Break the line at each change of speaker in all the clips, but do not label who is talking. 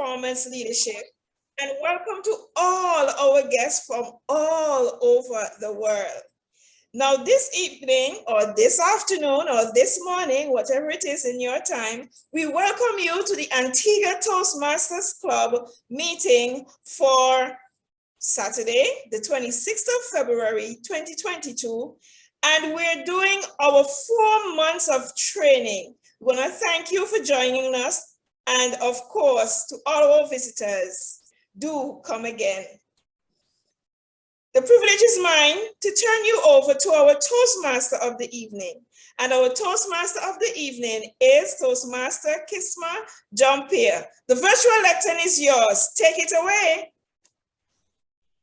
performance leadership, and welcome to all our guests from all over the world. Now, this evening, or this afternoon, or this morning, whatever it is in your time, we welcome you to the Antigua Toastmasters Club meeting for Saturday, the 26th of February, 2022. And we're doing our 4 months of training. We want to thank you for joining us. And of course, to all our visitors, do come again. The privilege is mine to turn you over to our Toastmaster of the evening. And our Toastmaster of the evening is Toastmaster Kisma Jean-Pierre. The virtual lectern is yours. Take it away.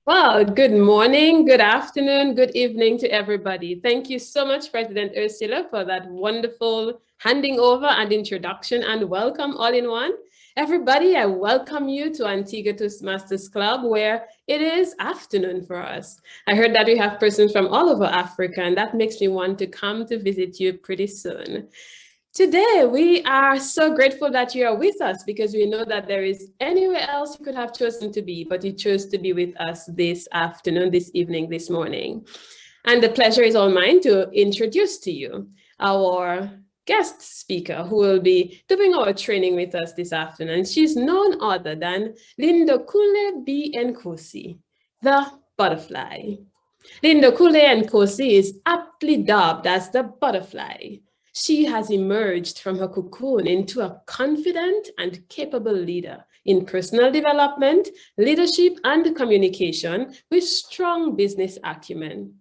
Well, good morning, good afternoon, good evening to everybody. Thank you so much, President Ursula, for that wonderful handing over and introduction, and welcome all in one. Everybody, I welcome you to Antigua Toastmasters Club, where it is afternoon for us. I heard that we have persons from all over Africa, and that makes me want to come to visit you pretty soon. Today, we are so grateful that you are with us, because we know that there is anywhere else you could have chosen to be, but you chose to be with us this afternoon, this evening, this morning. And the pleasure is all mine to introduce to you our guest speaker who will be doing our training with us this afternoon. She's none other than Lindokuhle B Nkosi, the butterfly. Lindokuhle Nkosi is aptly dubbed as the butterfly. She has emerged from her cocoon into a confident and capable leader in personal development, leadership, and communication with strong business acumen.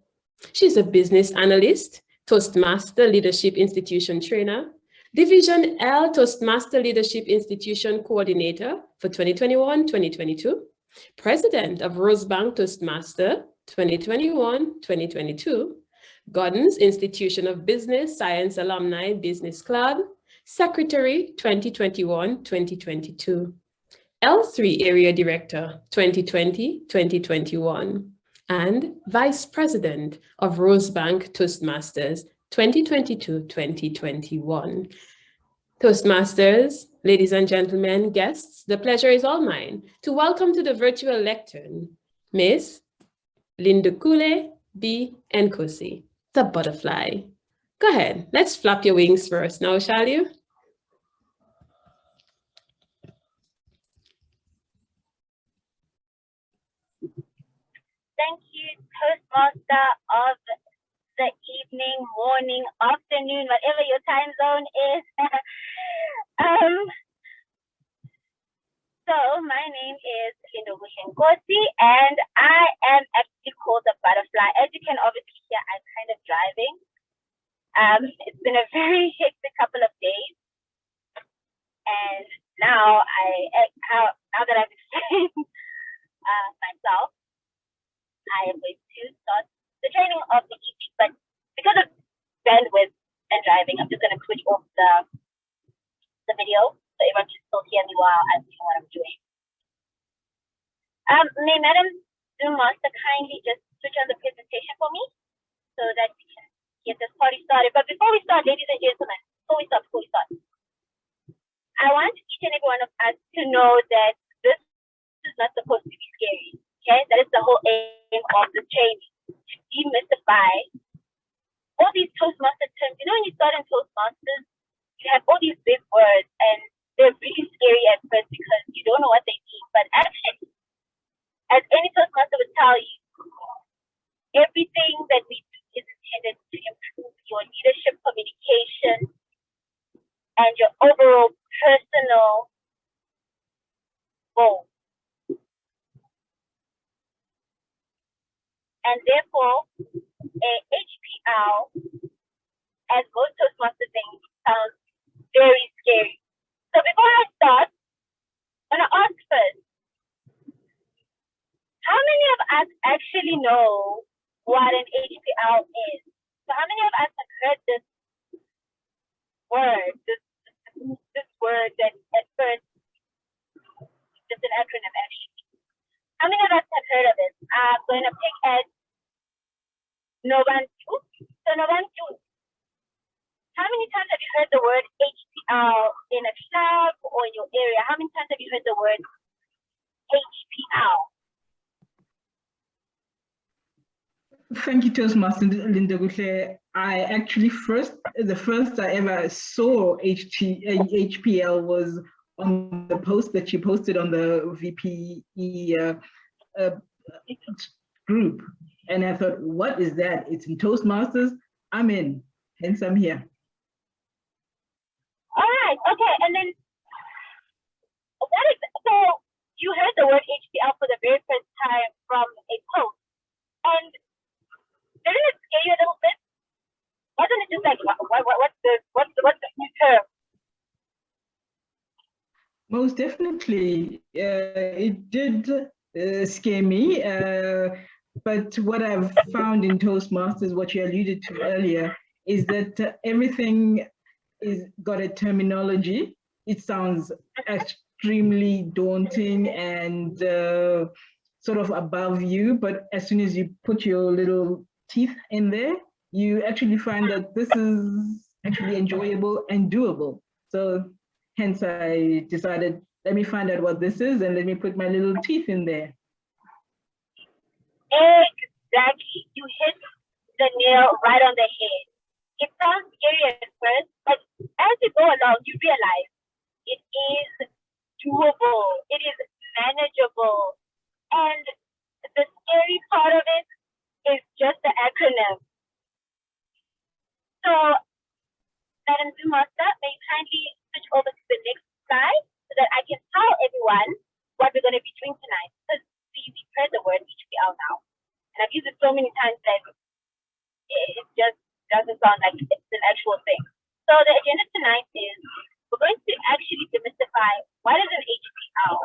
She's a business analyst, Toastmaster Leadership Institution trainer, Division L Toastmaster Leadership Institution coordinator for 2021-2022, president of Rosebank Toastmaster 2021-2022, Gordon's Institution of Business Science Alumni Business Club, Secretary 2021-2022, L3 Area Director 2020-2021, and Vice President of Rosebank Toastmasters 2022-2021. Toastmasters, ladies and gentlemen, guests, the pleasure is all mine to welcome to the virtual lectern, Ms. Lindokuhle B Nkosi, the butterfly. Go ahead, let's flap your wings first now, shall you?
Thank you, Toastmaster of the evening, morning, afternoon, whatever your time zone is. So my name is Lindokuhle B Nkosi, and I am actually called the butterfly. As you can obviously hear, I'm kind of driving. It's been a very hectic couple of days, and now that I've explained myself, I am going to start the training of the evening, but because of bandwidth and driving, I'm just going to switch off the video so everyone can still hear me while I'm doing what I'm doing. May Madam Zoom Master kindly just switch on the presentation for me so that we can get this party started. But before we start, ladies and gentlemen, before we start, I want each and every one of us to know that this is not supposed to be scary. Okay, that is the whole aim of the training, to demystify all these Toastmaster terms. You know, when you start in Toastmasters, you have all these big words, and they're really scary at first because you don't know what they mean. But actually, as any Toastmaster would tell you, everything that we do is intended to improve your leadership, communication, and your overall personal goals. And therefore, a HPL, as most Toastmaster things, sounds very scary. So before I start, I'm going to ask first, how many of us actually know what an HPL is? So how many of us have heard this word, this word that at first, just an acronym actually. How many of us have heard of it? I'm going to pick at Nobantu. So Nobantu, how many times have you heard the word HPL in a club or in your area, how many times have you heard the word HPL?
Thank you, Toastmaster Lindokuhle. I actually the first I ever saw HPL was on the post that you posted on the VPE group. And I thought, what is that? It's in Toastmasters. I'm in, hence I'm here.
All right, okay, and then so you heard the word HPL for the very first time from a post, and didn't it scare you a little bit? Wasn't it just like, what's the new term?
Most definitely, it did scare me. But what I've found in Toastmasters, what you alluded to earlier, is that everything is got a terminology. It sounds extremely daunting and sort of above you, but as soon as you put your little teeth in there, you actually find that this is actually enjoyable and doable. So hence I decided, let me find out what this is and let me put my little teeth in there.
Exactly. You hit the nail right on the head. It sounds scary at first, but as you go along, you realize it is doable. It is manageable. And the scary part of it is just the acronym. So, Madam Master, may you kindly switch over to the next slide so that I can tell everyone what we're going to be doing tonight. Because we've heard the word HPL now. And I've used it so many times that it just doesn't sound like it's an actual thing. So the agenda tonight is we're going to actually demystify what is an HPL.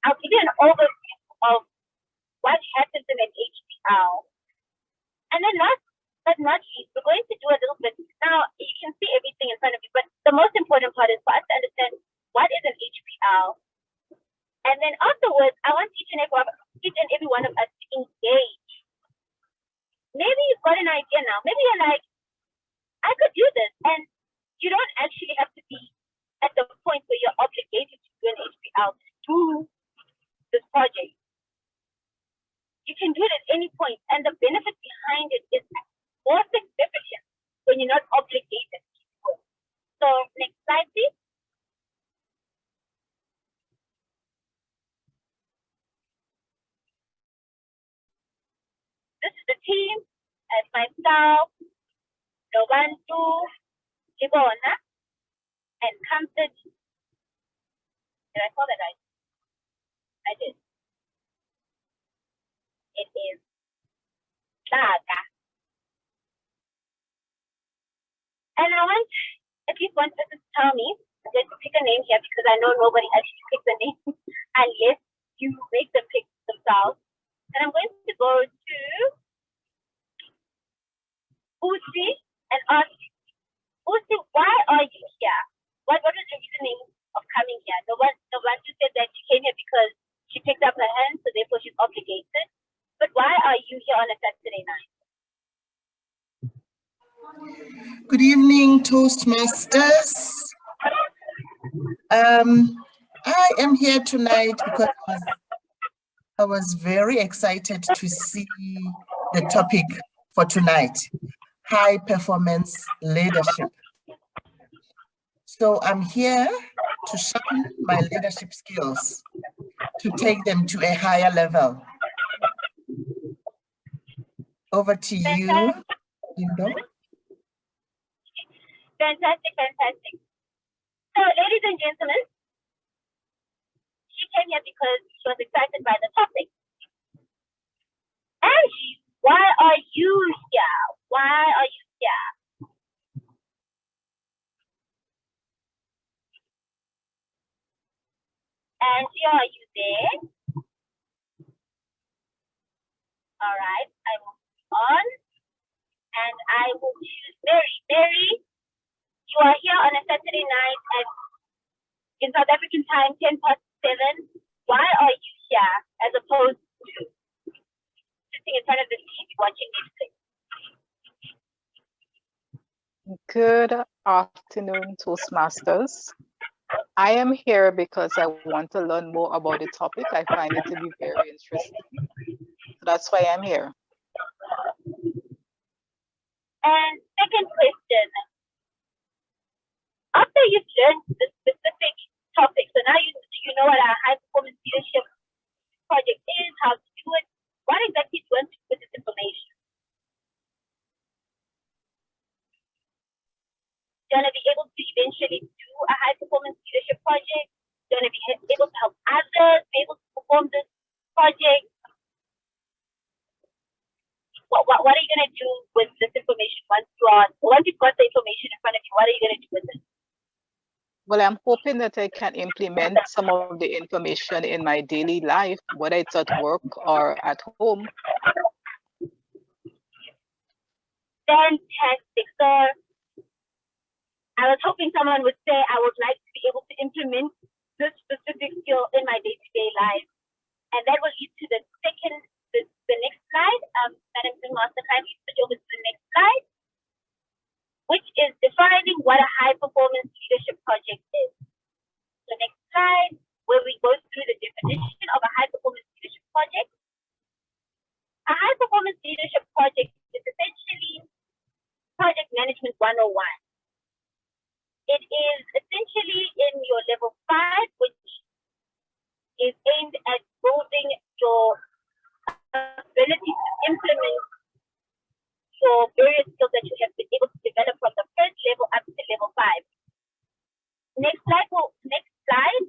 I'll give you an overview of what happens in an HPL. And then last but not least, we're going to do a little bit. Now, you can see everything in front of you, but the most important part is for us to understand what is an HPL. And then afterwards, I want each and every one of us to engage. Maybe you've got an idea now. Maybe you're like, I could do this. And you don't actually have to be at the point where you're obligated to do an HPL to do this project. You can do it at any point. And the benefit behind it is more significant when you're not obligated to do it. So next slide, please. This is the team as myself, Nobantu, Libona, and Comfort. Did I call that right? I did. It is Saga. And I want at least one person to tell me, let's pick a name here because I know nobody actually picks a name unless you make them pick themselves. And I'm going to go to Uzi and ask Uzi, why are you here? What is the reasoning of coming here? No one just said that she came here because she picked up her hand, so therefore she's obligated. But why are you here on a Saturday night?
Good evening, Toastmasters. I am here tonight because I was very excited to see the topic for tonight, high performance leadership. So I'm here to sharpen my leadership skills, to take them to a higher level. Over to you, Lindo.
Fantastic, fantastic. So, ladies and gentlemen, she came here because she was excited by the topic. Angie, why are you here? Why are you here? Angie, are you there? All right, I will move on. And I will choose Mary. Mary, you are here on a Saturday night at, in South African time, 7:10. Why are you here as opposed to sitting in front of the TV watching Netflix?
Good afternoon, Toastmasters. I am here because I want to learn more about the topic. I find it to be very interesting. So that's why I'm here.
And second question, after you've learned the specific topic, so now you know what a high performance leadership project is, how to do it, what exactly do you want to do with this information? You're going to be able to eventually do a high performance leadership project. You're going to be able to help others be able to perform this project. What are you going to do with this information once you've got the information in front of you? What are you going to do with it?
Well, I'm hoping that I can implement some of the information in my daily life, whether it's at work or at home.
Fantastic. So I was hoping someone would say, I would like to be able to implement this specific skill in my day-to-day life. And that will lead to the next slide. Madam Toastmaster, kindly switch over to the next slide, which is defining what a high-performance leadership project is. The next slide, where we go through the definition of a high-performance leadership project. A high-performance leadership project is essentially project management 101. It is essentially in your level 5, which is aimed at building your ability to implement your various skills that you have been able to develop from the first level up to level 5. Next slide.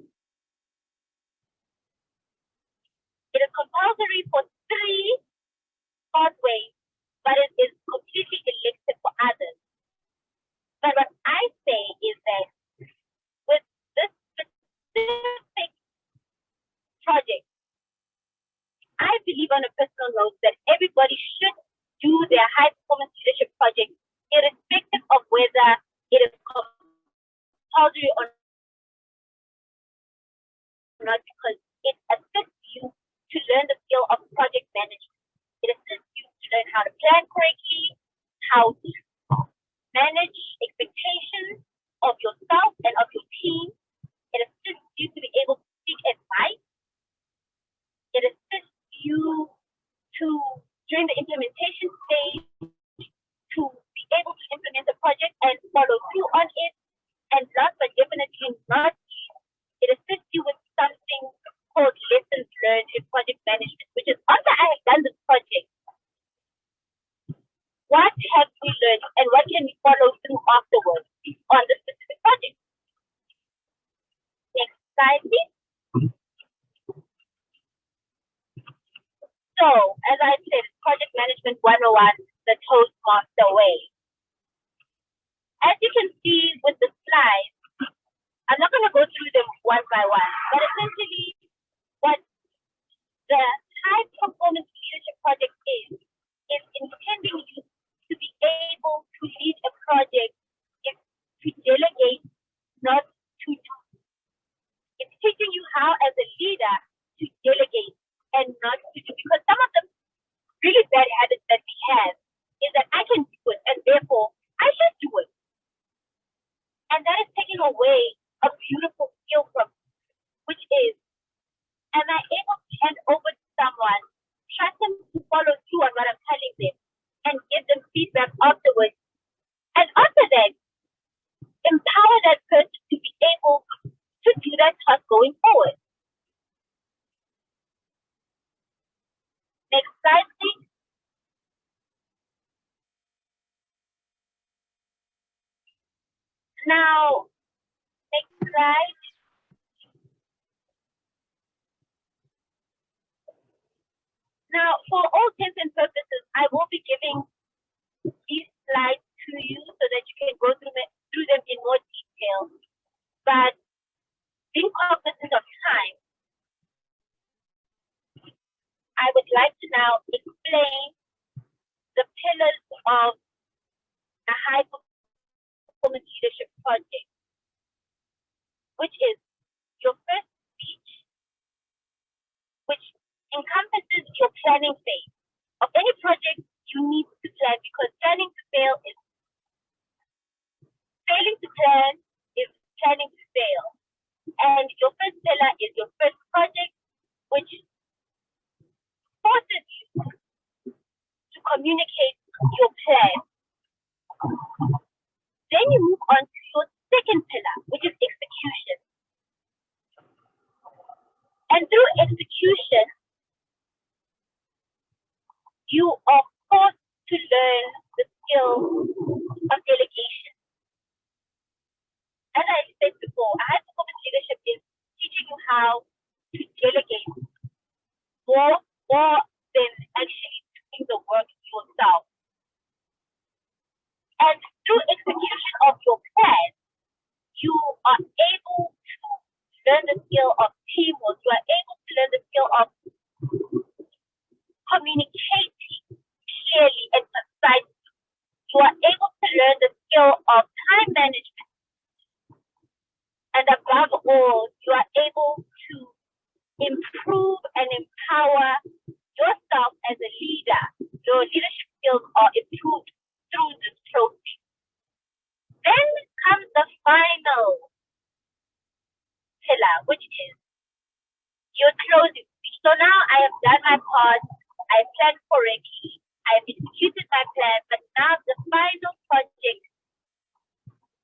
It is compulsory for 3 pathways, but it is completely elective for others. But what I say is that with this specific project, I believe on a personal note that everybody should do their high performance leadership project, irrespective of whether it is compulsory or not, because it assists you to learn the skill of project management. It assists you to learn how to plan correctly, how to manage expectations of yourself and of your team. It assists you to be able to seek advice. It assists you to, during the implementation stage, to be able to implement the project and follow through on it. And last but definitely not least, it assists you with something called lessons learned in project management, which is after I have done this project, what have we learned and what can we follow through afterwards on this specific project? Next slide, please. So, as I said, Project Management 101, the Toastmaster way. As you can see with the slides, I'm not going to go through them one by one, but essentially what the high performance leadership project is intending you to be able to lead a project, is to delegate, not to do. It's teaching you how, as a leader, to delegate and not to do. Because some of the really bad habits that we have is that I can do it, and therefore I should do it. And that is taking away a beautiful skill from me, which is, am I able to hand over to someone, trust them to follow through on what I'm telling them, and give them feedback afterwards. And after that, empower that person to be able to do that task going forward. Next slide, please. Now, next slide. Now, for all intents and purposes, I will be giving these slides to you so that you can go through them in more detail. But being cognizant of time, I would like to now explain the pillars of a high performance leadership project, which is your first speech, which encompasses your planning phase of any project. You need to plan, because planning to fail is failing to plan is planning to fail. pillar is your first project, which forces you to communicate your plan. Then you move on to your second pillar, which is execution. And through execution, you are forced to learn the skill of delegation. As I said before, high performance leadership is teaching you how to delegate more than actually doing the work yourself. And through execution of your plan, you are able to learn the skill of teamwork. You are able to learn the skill of communicating clearly and concisely. You are able to learn the skill of time management. And above all, you are able to improve and empower yourself as a leader. Your leadership skills are improved through this process. Then comes the final pillar, which is your closing speech. So now I have done my part, I planned correctly, I have executed my plan, but now the final project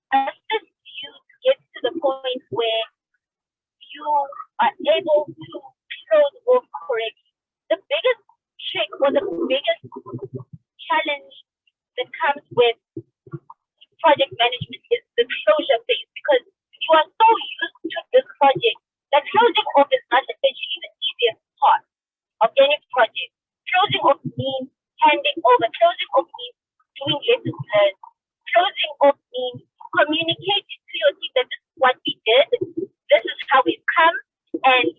assists you to get to the point where you are able to close off correctly. The biggest trick or the biggest challenge that comes with project management is the closure phase, because you are so used to this project that closing off is not essentially the easiest part of any project. Closing off means handing over. Closing off means doing lessons learned. Closing off means communicating to your team that this is what we did, this is how we've come, and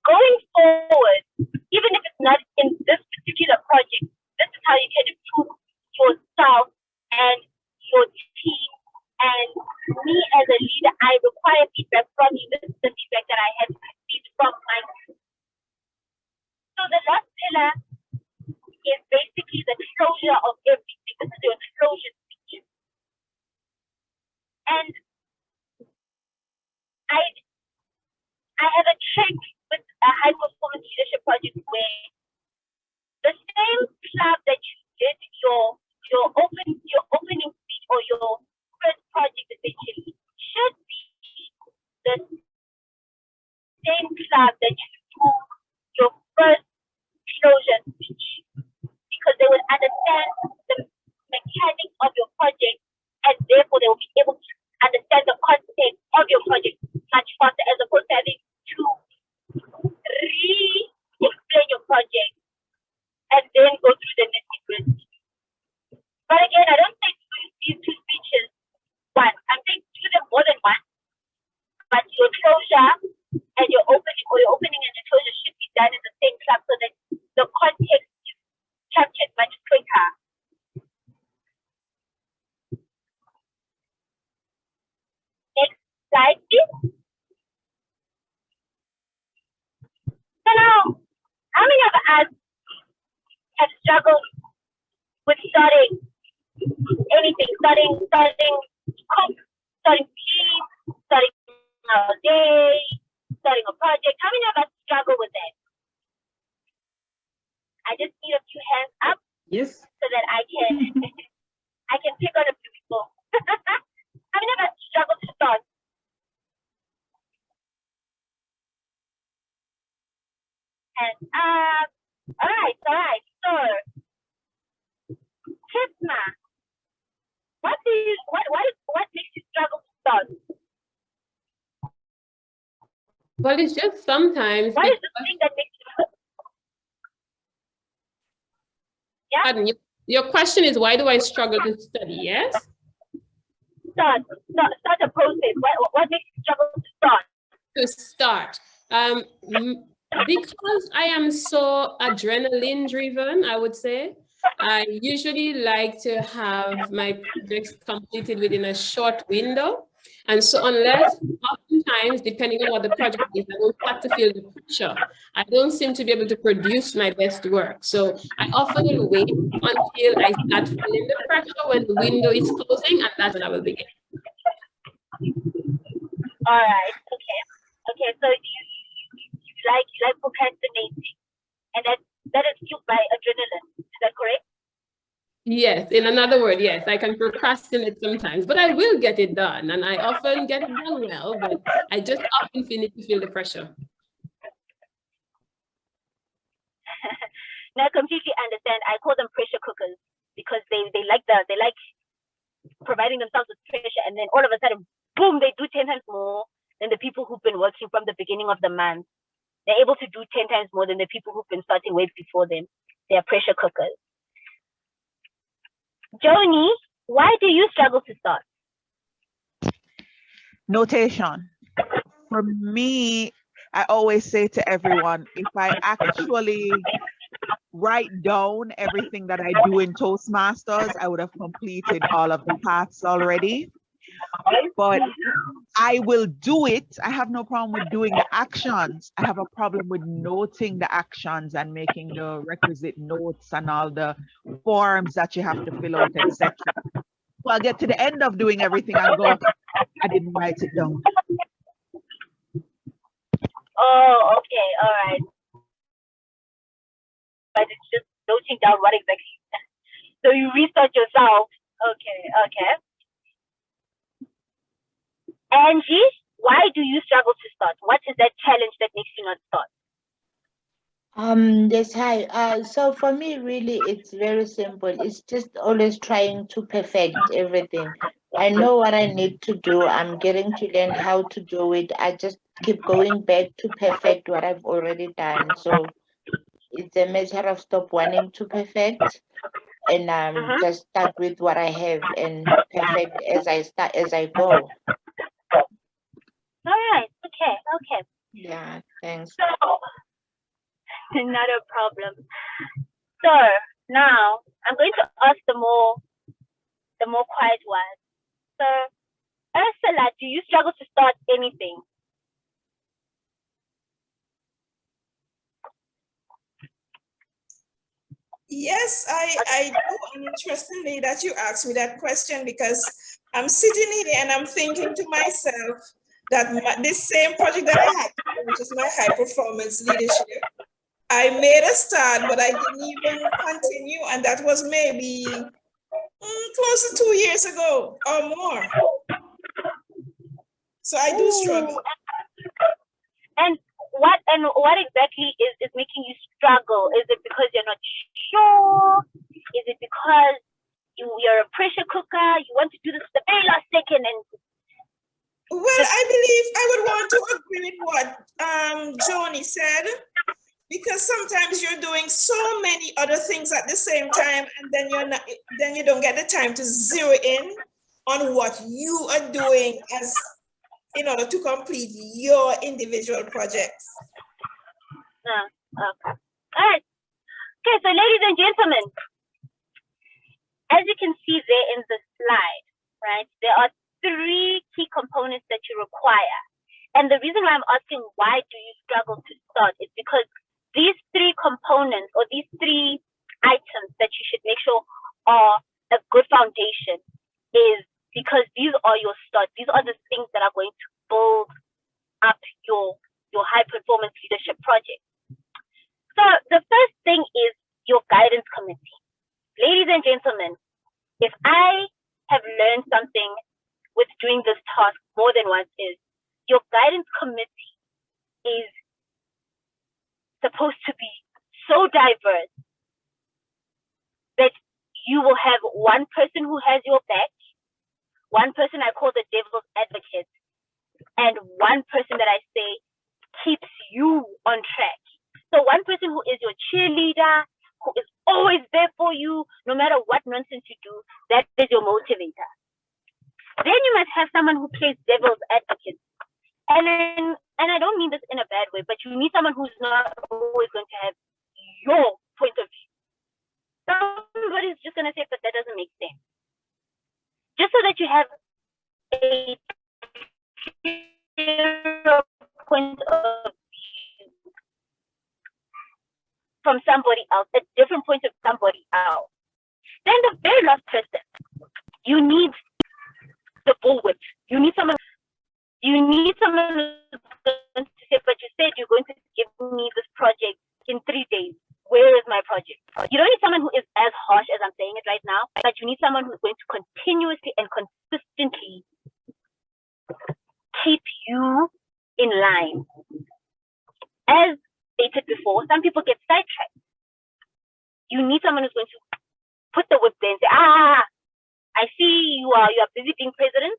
going forward, even if it's not in this particular project, this is how you can improve yourself and your team. And me as a leader, I require feedback from you. This is the feedback that I have received from my team. So the last pillar is basically the closure of everything. This is your closure speech. And I have a trick with a high performance leadership project where the same club that you did your opening speech or your first project essentially should be the same club that you do your first closure speech, because they will understand the mechanics of your project, and therefore they will be able to understand the content of your project much faster, as opposed to having to re-explain your project and then go through the nitty-gritty. But again, I don't think these two speeches once. I'm saying do them more than once. But your closure and your opening, or your opening and your closure, should be done in the same club so that the context is captured much quicker. Next slide, please. So now, how many of us have struggled with starting anything, starting cook, starting team, starting a day, starting a project? How many of us struggle with that? I just need a few hands up.
Yes.
So that I can pick on a few people. How many of us struggle to start? Hands up. All right. So, Tisma, what makes you struggle to start?
Well, it's just sometimes.
What is the thing that makes you? Yeah.
Your question is, why do I struggle to study? Yes.
Start a process. What makes you struggle to start?
To start. Because I am so adrenaline driven, I would say, I usually like to have my projects completed within a short window. And so oftentimes, depending on what the project is, I don't have to feel the pressure. I don't seem to be able to produce my best work. So I often will wait until I start feeling the pressure when the window is closing, and that's when I will begin.
All right, okay. Okay, so you like procrastinating, and that is fueled by adrenaline. Is that correct?
Yes, in another word, yes, I can procrastinate sometimes, but I will get it done. And I often get it done well, but I just often need to feel the pressure.
Now I completely understand. I call them pressure cookers because they like providing themselves with pressure, and then all of a sudden, boom, they do 10 times more than the people who've been working from the beginning of the month. They're able to do 10 times more than the people who've been starting way before them. They are pressure cookers. Joni, why do you struggle to start?
Notation. For me, I always say to everyone, if I actually write down everything that I do in Toastmasters, I would have completed all of the paths already. But I will do it. I have no problem with doing the actions. I have a problem with noting the actions and making the requisite notes and all the forms that you have to fill out, etc. So I'll get to the end of doing everything and go, I didn't write it down.
Oh, okay, all right. But it's just noting down what exactly. So you restart yourself. Okay. Angie, why do you struggle to start? What is that challenge that makes you not start?
Yes, hi. So for me, really, it's very simple. It's just always trying to perfect everything. I know what I need to do. I'm getting to learn how to do it. I just keep going back to perfect what I've already done. So it's a matter of stop wanting to perfect and just start with what I have and perfect as I go.
All right, okay.
Yeah, thanks.
So, not a problem. So now I'm going to ask the more quiet ones. So, Ursula, do you struggle to start anything?
Yes, I do. And interestingly that you asked me that question, because I'm sitting here and I'm thinking to myself that this same project that I had, which is my high performance leadership, I made a start, but I didn't even continue. And that was maybe close to 2 years ago or more. So I do struggle.
And what exactly is making you struggle? Is it because you're not sure? Is it because you're a pressure cooker? You want to do this at the very last second? And
well, I believe I would want to agree with what Joni said, because sometimes you're doing so many other things at the same time, and then you don't get the time to zero in on what you are doing in order to complete your individual projects.
Okay. All right. Okay, so ladies and gentlemen, as you can see there in the slide, right, there are 3 key components that you require. And the reason why I'm asking why do you struggle to start is because these 3 components, or these 3 items that you should make sure are a good foundation, is because these are your start. These are the things that are going to build up your high performance leadership project. So the first thing is your guidance committee. Ladies and gentlemen, if I have learned something with doing this task more than once, is your guidance committee is supposed to be so diverse that you will have one person who has your back, one person I call the devil's advocate, and one person that I say keeps you on track. So one person who is your cheerleader, who is always there for you, no matter what nonsense you do, that is your motivator. Then you must have someone who plays devil's advocate. And I don't mean this in a bad way, but you need someone who's not always going to have your point of view. Somebody's just going to say, but that doesn't make sense. Just so that you have a point of view from somebody else, a different point of somebody else. Then the very last person, you need the bullwhip. You need someone who's going 3 days. Where is my project? You don't need someone who is as harsh as I'm saying it right now, but you need someone who's going to continuously and consistently keep you in line. As stated before, some people get sidetracked. You need someone who's going to put the whip there and say, I see you are busy being president,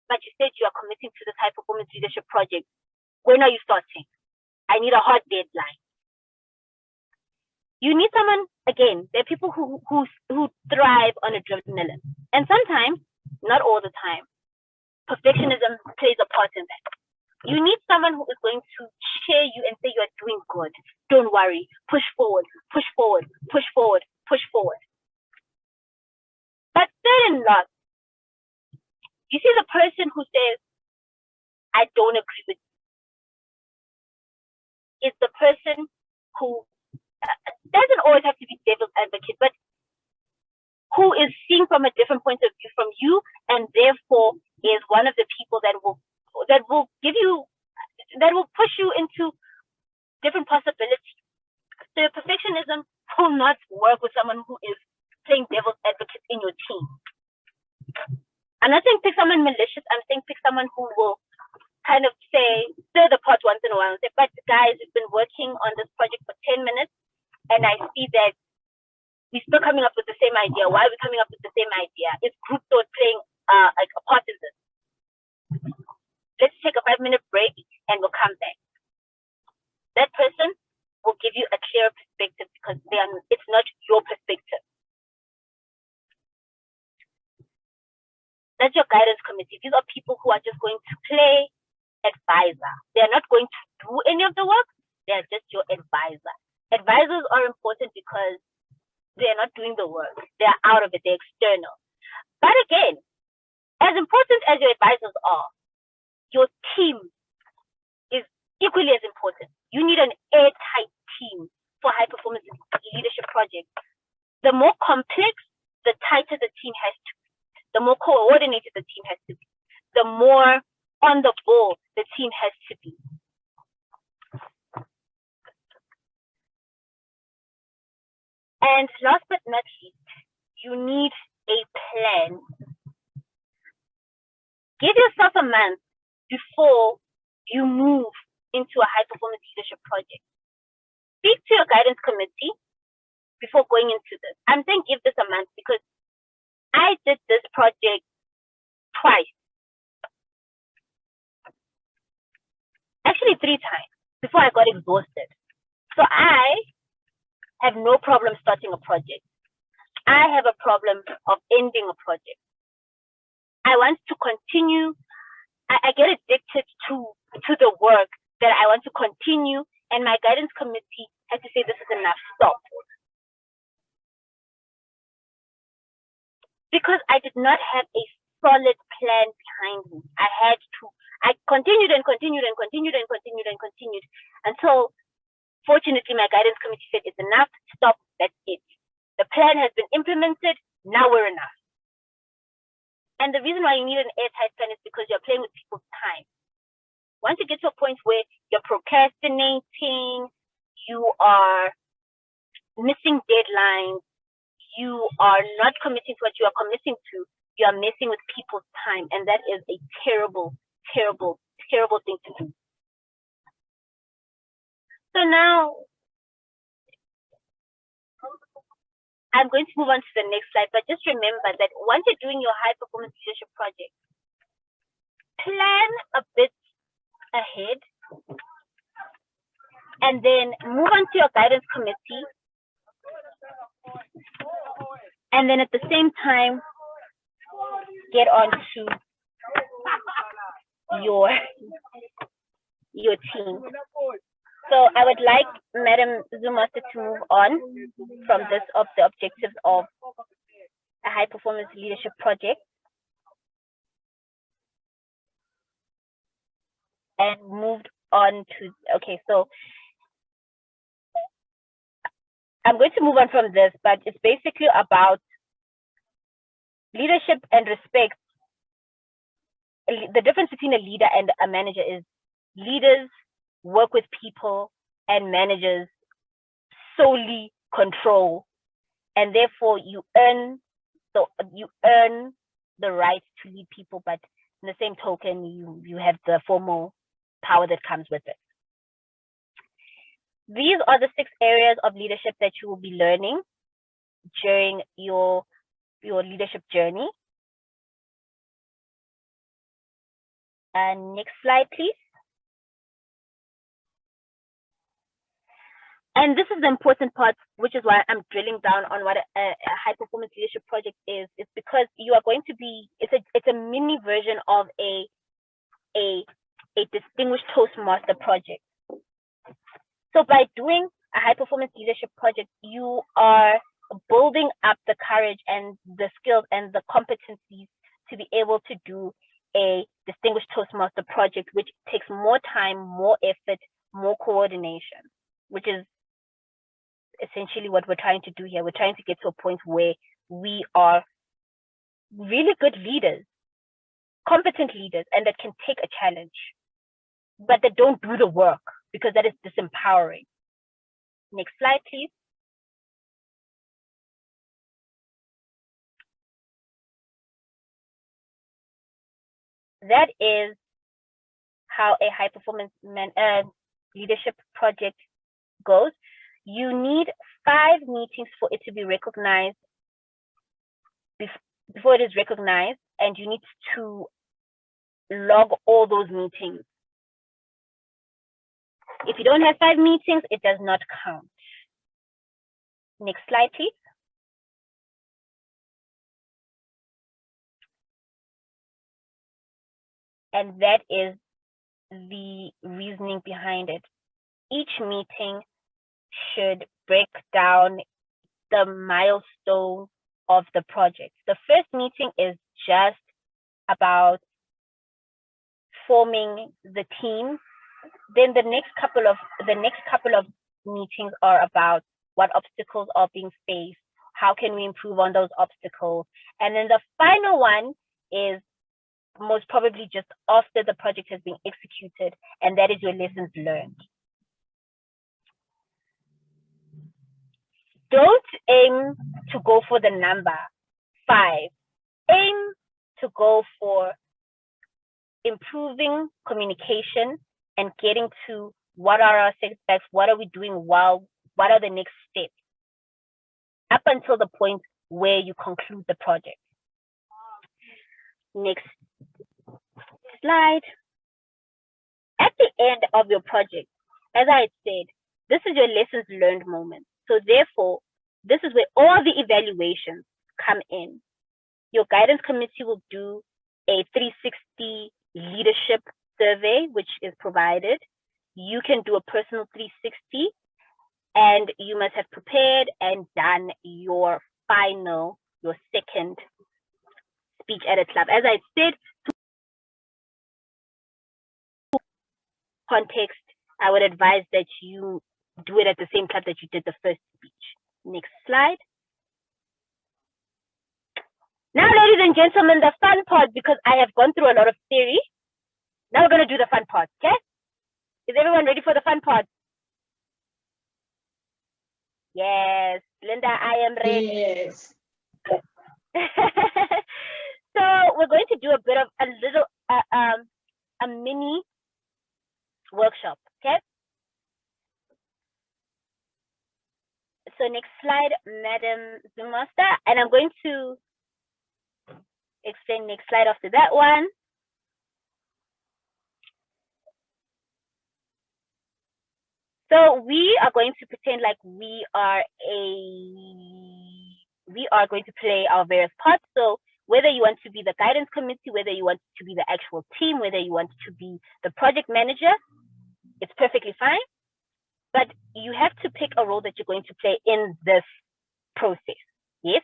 but you said you are committing to this high performance leadership project. When are you starting? I need a hard deadline. You need someone, again, there are people who thrive on adrenaline. And sometimes, not all the time, perfectionism plays a part in that. You need someone who is going to cheer you and say you are doing good. Don't worry. Push forward, push forward, push forward, push forward. But third and last, you see the person who says, I don't agree with you, is the person who doesn't always have to be devil's advocate, but who is seeing from a different point of view from you, and therefore is one of the people that will push you into different possibilities. So your perfectionism will not work with someone who is playing devil's advocate in your team. I'm not saying pick someone malicious, I'm saying pick someone who will kind of say, stir the pot once in a while and say, but guys, we've been working on this project for 10 minutes and I see that we're still coming up with the same idea. Why are we coming up with the same idea? Is group thought playing like a part in this? Let's take a 5-minute break and we'll come back. That person will give you a clearer perspective because it's not your perspective. That's your guidance committee. These are people who are just going to play advisor. They are not going to do any of the work. They are just your advisor. Advisors are important because they are not doing the work. They are out of it. They're external. But again, as important as your advisors are, your team is equally as important. You need an airtight team for high performance leadership projects. The more complex, the tighter the team has to be. The more coordinated the team has to be. The more on the ball the team has to be. And last but not least, you need a plan. Give yourself a month before you move into a high performance leadership project. Speak to your guidance committee before going into this. I'm saying give this a month because I did this project twice. Actually 3 times before I got exhausted. So I have no problem starting a project. I have a problem of ending a project. I want to continue. I get addicted to the work that I want to continue, and my guidance committee had to say this is enough, stop. Because I did not have a solid plan behind me. I continued and continued and continued and continued and continued until fortunately my guidance committee said it's enough, stop, that's it. The plan has been implemented, now we're enough. And the reason why you need an airtight plan is because you're playing with people's time. Once you get to a point where you're procrastinating, you are missing deadlines, you are not committing to what you are committing to, you are messing with people's time. And that is a terrible, terrible, terrible thing to do. So now, I'm going to move on to the next slide, but just remember that once you're doing your high performance leadership project, plan a bit ahead and then move on to your guidance committee. And then at the same time, get on to your team. So I would like Madam Zoommaster to move on from this of the objectives of a high performance leadership project and moved on to, okay, so I'm going to move on from this, but it's basically about leadership and respect. The difference between a leader and a manager is leaders work with people and managers solely control, and therefore you earn the right to lead people, but in the same token, you have the formal power that comes with it. These are the 6 areas of leadership that you will be learning during your leadership journey. And next slide, please. And this is the important part, which is why I'm drilling down on what a high performance leadership project is. It's because you are going to be, it's a mini version of a distinguished Toastmaster project. So by doing a high performance leadership project, you are building up the courage and the skills and the competencies to be able to do a distinguished Toastmaster project, which takes more time, more effort, more coordination, which is essentially what we're trying to do here. We're trying to get to a point where we are really good leaders, competent leaders, and that can take a challenge, but that don't do the work, because that is disempowering. Next slide, please. That is how a high performance leadership project goes. You need 5 meetings for it to be recognized, before it is recognized, and you need to log all those meetings. If you don't have 5 meetings, it does not count. Next slide, please. And that is the reasoning behind it. Each meeting should break down the milestone of the project. The first meeting is just about forming the team. Then the next couple of meetings are about what obstacles are being faced, how can we improve on those obstacles, and then the final one is most probably just after the project has been executed, and that is your lessons learned. Don't aim to go for the number 5. Aim to go for improving communication and getting to what are our setbacks, what are we doing well, what are the next steps, up until the point where you conclude the project. Next slide. At the end of your project, as I said, this is your lessons learned moment. So therefore, this is where all the evaluations come in. Your guidance committee will do a 360 leadership survey, which is provided. You can do a personal 360, and you must have prepared and done your second speech at a club. As I said, context, I would advise that you do it at the same club that you did the first speech. Next slide. Now, ladies and gentlemen, the fun part, because I have gone through a lot of theory. Now we're going to do the fun part, okay? Is everyone ready for the fun part? Yes, Linda, I am ready.
Yes.
So we're going to do a bit of a mini workshop, okay? So next slide, Madam Toastmaster, and I'm going to explain next slide after that one. So we are going to pretend like we are going to play our various parts. So whether you want to be the guidance committee, whether you want to be the actual team, whether you want to be the project manager, it's perfectly fine. But you have to pick a role that you're going to play in this process, yes?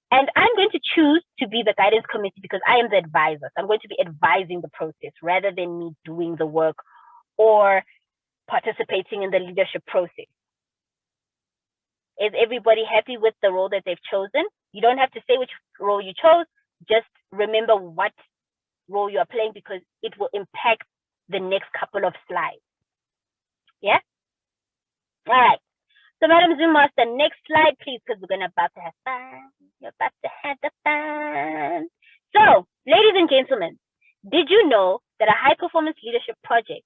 And I'm going to choose to be the guidance committee because I am the advisor. So I'm going to be advising the process rather than me doing the work or participating in the leadership process. Is everybody happy with the role that they've chosen? You don't have to say which role you chose. Just remember what role you are playing because it will impact the next couple of slides. Yeah? All right. So, Madam Zoom Master, next slide, please, because we're about to have fun. You're about to have the fun. So, ladies and gentlemen, did you know that a high performance leadership project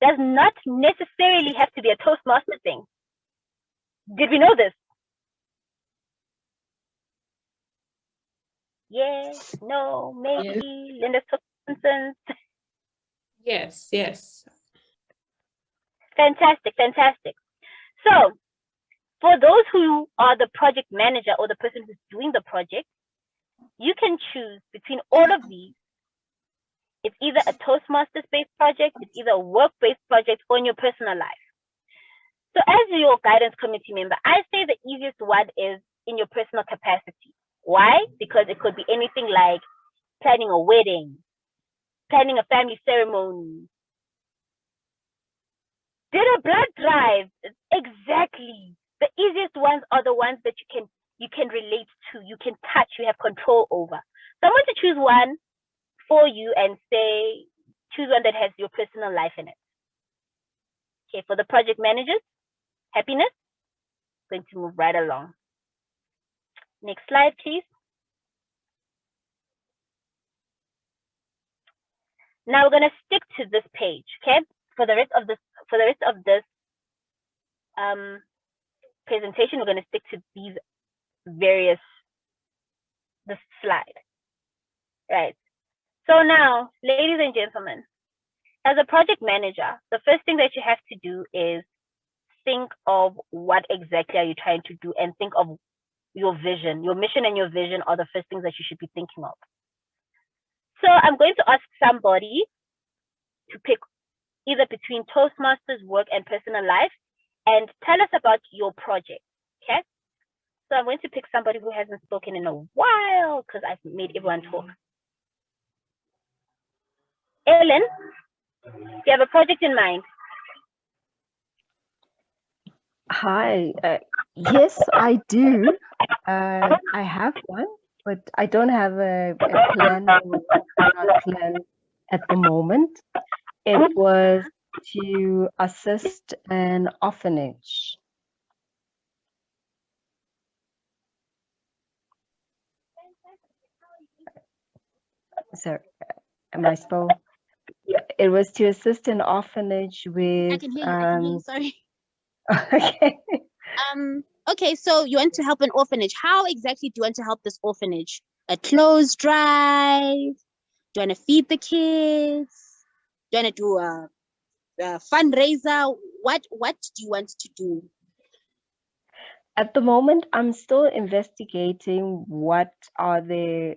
does not necessarily have to be a Toastmaster thing? Did we know this? Yes, no, maybe. Yes. Linda Thompson.
Yes, yes.
Fantastic, fantastic. So, for those who are the project manager or the person who's doing the project, you can choose between all of these. It's either a Toastmasters-based project, it's either a work-based project, or in your personal life. So as your guidance committee member, I say the easiest one is in your personal capacity. Why? Because it could be anything like planning a wedding, planning a family ceremony, did a blood drive. Exactly. The easiest ones are the ones that you can relate to, you can touch, you have control over. So I'm going to choose one for you and say, choose one that has your personal life in it. Okay, for the project managers, happiness, going to move right along. Next slide, please. Now we're going to stick to this page, okay? For the rest of this presentation, we're going to stick to these this slide, right? So now, ladies and gentlemen, as a project manager, the first thing that you have to do is think of what exactly are you trying to do, and think of your vision. Your mission and your vision are the first things that you should be thinking of. So I'm going to ask somebody to pick either between Toastmasters work and personal life and tell us about your project, okay? So I'm going to pick somebody who hasn't spoken in a while because I've made everyone talk. Ellen, do you have a project in mind?
Hi, yes, I do. I have one, but I don't have a plan at the moment. It was to assist an orphanage. So, am I spoke? It was to assist an orphanage with.
I can hear you. Sorry.
Okay.
Okay, so you want to help an orphanage. How exactly do you want to help this orphanage? A clothes drive? Do you want to feed the kids? Do you want to do a fundraiser? What do you want to do?
At the moment, I'm still investigating what are their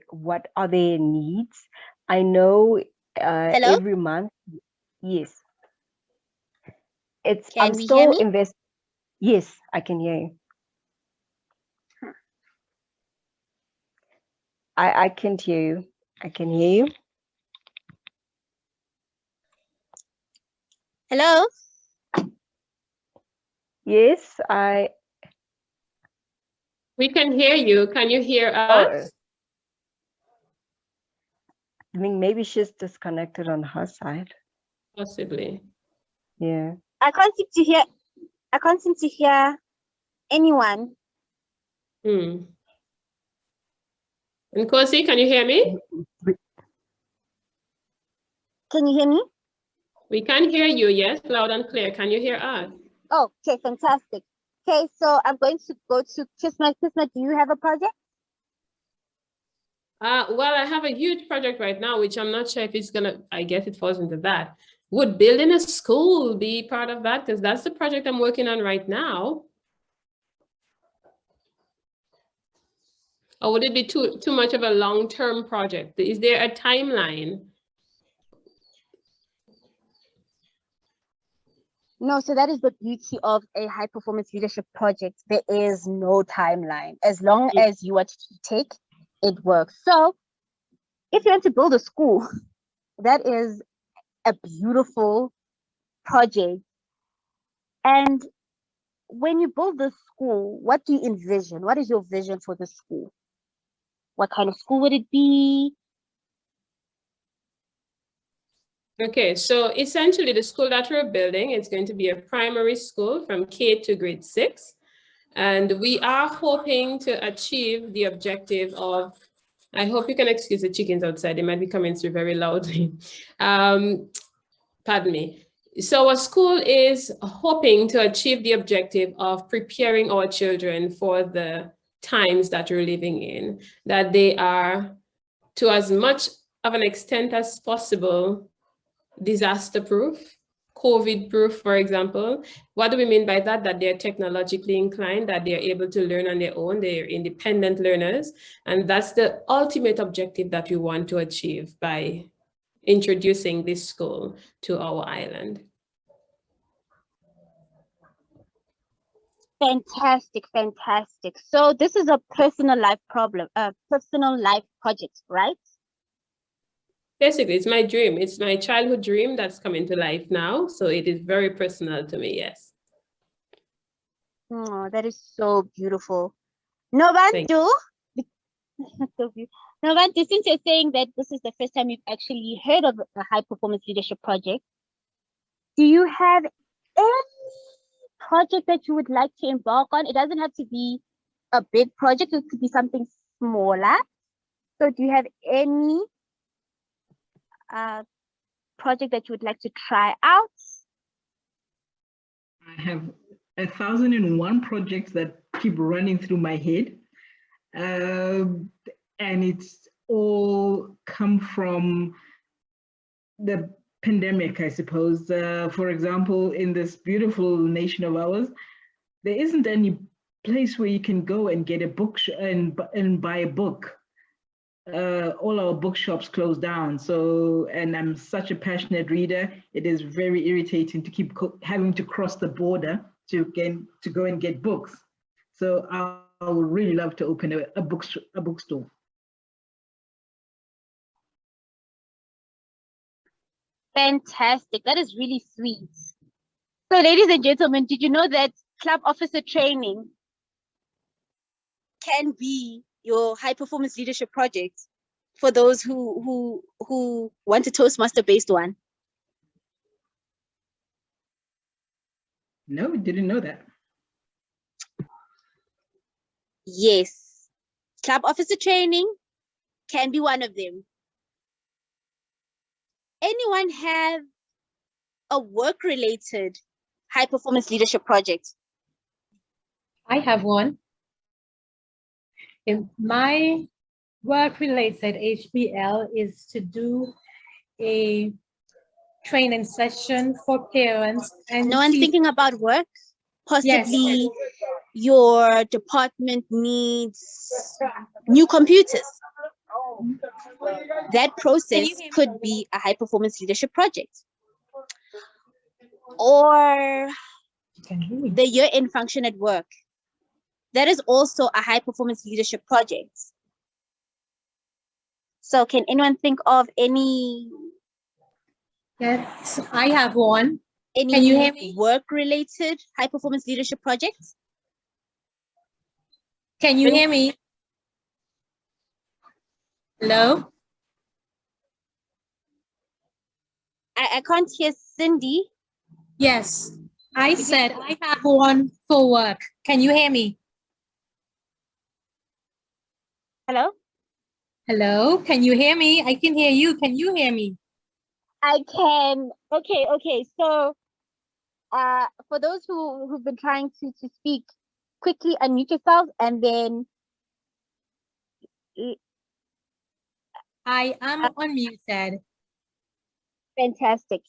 needs. I know
Hello?
every month. Yes.
Can we hear me?
Yes, I can hear you. I can't hear you. I can hear you.
Hello?
Yes,
We can hear you. Can you hear us?
I mean, maybe she's disconnected on her side.
Possibly.
Yeah.
I can't seem to hear anyone.
Nkosi, can you hear me?
Can you hear me?
We can hear you, yes, loud and clear. Can you hear us?
Oh, okay, fantastic. Okay, so I'm going to go to Kismet. Kismet, do you have a project?
Well, I have a huge project right now, which I'm not sure if it's gonna, I guess it falls into that. Would building a school be part of that? Because that's the project I'm working on right now. Or would it be too much of a long-term project? Is there a timeline?
No, so that is the beauty of a high performance leadership project. There is no timeline. As long as you want to take, it works. So if you want to build a school, that is a beautiful project. And when you build the school, what do you envision? What is your vision for the school? What kind of school would it be?
Okay, so essentially the school that we're building is going to be a primary school from K to grade 6. And we are hoping to achieve the objective of, I hope you can excuse the chickens outside, they might be coming through very loudly. Pardon me. So our school is hoping to achieve the objective of preparing our children for the times that we're living in, that they are, to as much of an extent as possible, disaster-proof, COVID-proof, for example. What do we mean by that? That they're technologically inclined, that they're able to learn on their own, they're independent learners. And that's the ultimate objective that we want to achieve by introducing this school to our island.
Fantastic, fantastic. So this is a personal life problem, a personal life project, right?
Basically, it's my dream. It's my childhood dream that's coming to life now. So it is very personal to me, yes.
Oh, that is so beautiful. Novantu, Novantu, since you're saying that this is the first time you've actually heard of a high performance leadership project, do you have any project that you would like to embark on? It doesn't have to be a big project, it could be something smaller. So do you have any project that you would like to try out?
I have 1,001 projects that keep running through my head. And it's all come from the pandemic, I suppose. For example, in this beautiful nation of ours, there isn't any place where you can go and get a book and buy a book. All our bookshops closed down. So, and I'm such a passionate reader, it is very irritating to keep having to cross the border to go and get books. So I would really love to open a bookstore.
Fantastic. That is really sweet. So, ladies and gentlemen, did you know that club officer training can be your high performance leadership project for those who want a Toastmaster based one?
No, didn't know that.
Yes. Club officer training can be one of them. Anyone have a work-related high-performance leadership project?
I have one. In my work-related HPL is to do a training session for parents and
no one's thinking about work. Possibly yes. Your department needs new computers. That process could be a high-performance leadership project. Or the year-end function at work. That is also a high-performance leadership project. So can anyone think of any?
Yes, I have one.
Any
can you hear me?
Work-related high-performance leadership projects?
Can you hear me? Hello?
I can't hear Cindy.
Yes, I said I have one for work. Can you hear me?
Hello?
Hello, can you hear me? I can hear you. Can you hear me?
I can. Okay. So for those who've been trying to speak, quickly unmute yourselves and then
I am unmuted.
Fantastic.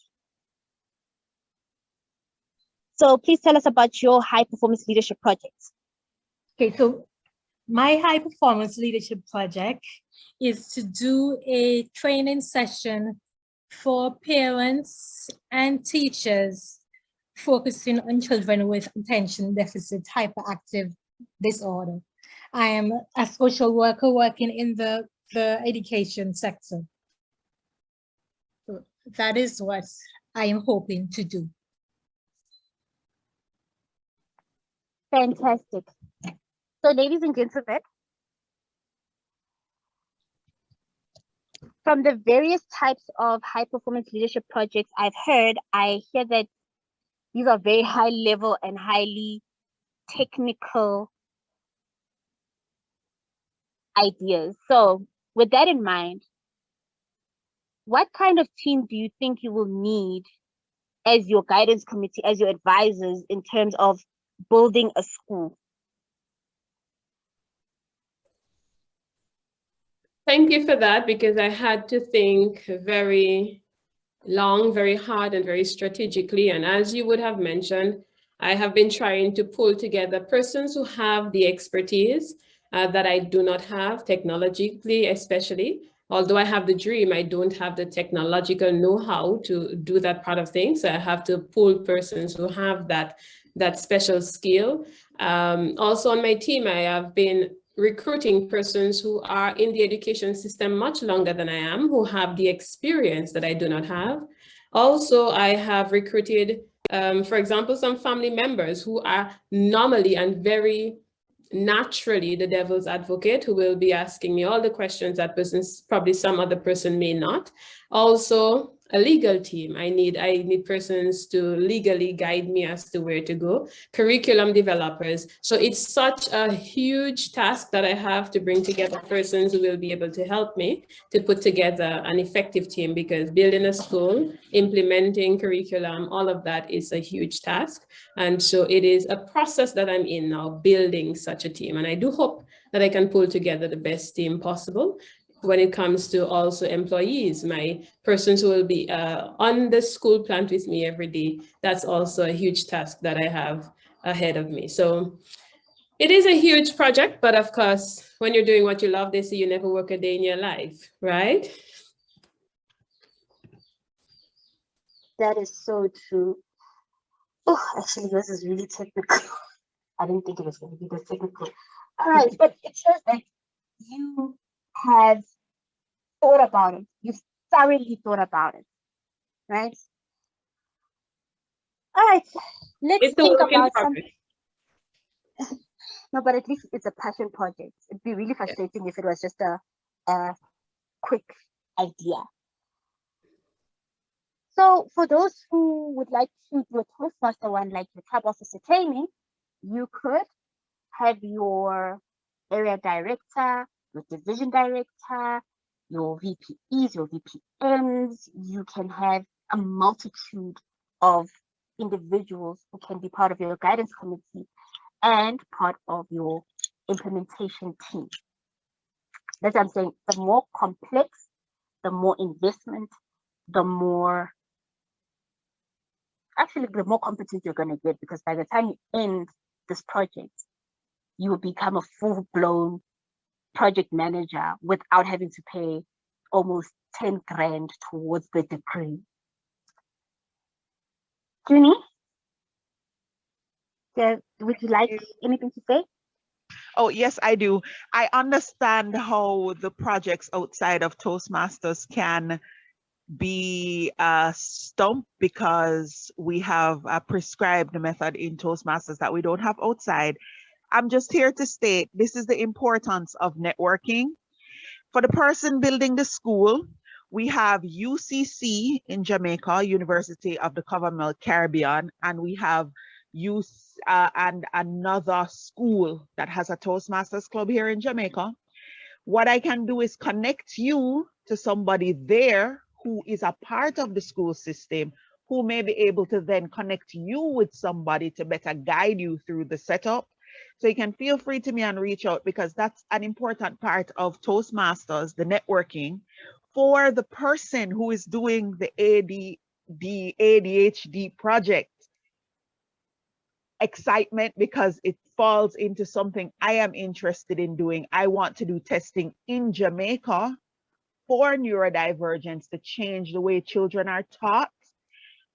So please tell us about your high performance leadership projects.
Okay, so my high performance leadership project is to do a training session for parents and teachers focusing on children with attention deficit hyperactive disorder. I am a social worker working in the education sector. So that is what I am hoping to do.
Fantastic. So ladies and gentlemen, from the various types of high performance leadership projects I've heard, I hear that these are very high level and highly technical ideas. So with that in mind, what kind of team do you think you will need as your guidance committee, as your advisors in terms of building a school?
Thank you for that, because I had to think very long, very hard, and very strategically. And as you would have mentioned, I have been trying to pull together persons who have the expertise that I do not have, technologically especially. Although I have the dream, I don't have the technological know-how to do that part of things. So I have to pull persons who have that special skill. Also on my team, I have been recruiting persons who are in the education system much longer than I am, who have the experience that I do not have. Also, I have recruited, for example, some family members who are normally and very naturally the devil's advocate, who will be asking me all the questions that probably some other person may not. Also, a legal team. I need persons to legally guide me as to where to go. Curriculum developers. So it's such a huge task that I have to bring together persons who will be able to help me to put together an effective team, because building a school, implementing curriculum, all of that is a huge task. And so it is a process that I'm in now, building such a team. And I do hope that I can pull together the best team possible. When it comes to also employees, my persons who will be on the school plant with me every day, that's also a huge task that I have ahead of me. So it is a huge project, but of course, when you're doing what you love, they say you never work a day in your life, right?
That is so true. Oh, actually, this is really technical. I didn't think it was going to be this technical. All right, but it shows that you have thought about it. You've thoroughly thought about it, right? All right, let's think about something. No, but at least it's a passion project. It'd be really frustrating if it was just a quick idea. So for those who would like to do a Toastmaster one, like the club officer training, you could have your area director, your division director, your VPEs, your VPMs. You can have a multitude of individuals who can be part of your guidance committee and part of your implementation team. That's what I'm saying. The more complex, the more investment, the more competent you're going to get, because by the time you end this project, you will become a full-blown project manager without having to pay almost 10 grand towards the degree. Junie, would you like anything to say?
Oh, yes, I do. I understand how the projects outside of Toastmasters can be a stump, because we have a prescribed method in Toastmasters that we don't have outside. I'm just here to state this is the importance of networking. For the person building the school, we have UCC in Jamaica, University of the Commonwealth Caribbean, and we have and another school that has a Toastmasters club here in Jamaica. What I can do is connect you to somebody there who is a part of the school system, who may be able to then connect you with somebody to better guide you through the setup. So you can feel free to me and reach out, because that's an important part of Toastmasters, the networking, for the person who is doing the ADHD project. Excitement, because it falls into something I am interested in doing. I want to do testing in Jamaica for neurodivergence to change the way children are taught.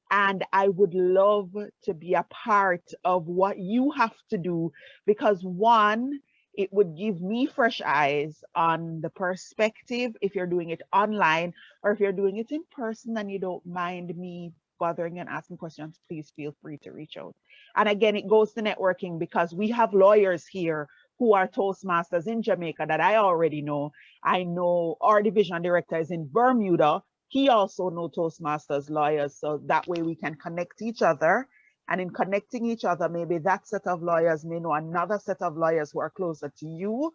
And I would love to be a part of what you have to do, because one, it would give me fresh eyes on the perspective if you're doing it online, or if you're doing it in person and you don't mind me bothering and asking questions, please feel free to reach out. And again, it goes to networking, because we have lawyers here who are Toastmasters in Jamaica that I already know. I know our division director is in Bermuda. He also knows Toastmasters lawyers, so that way we can connect each other And in connecting each other, maybe that set of lawyers may know another set of lawyers who are closer to you,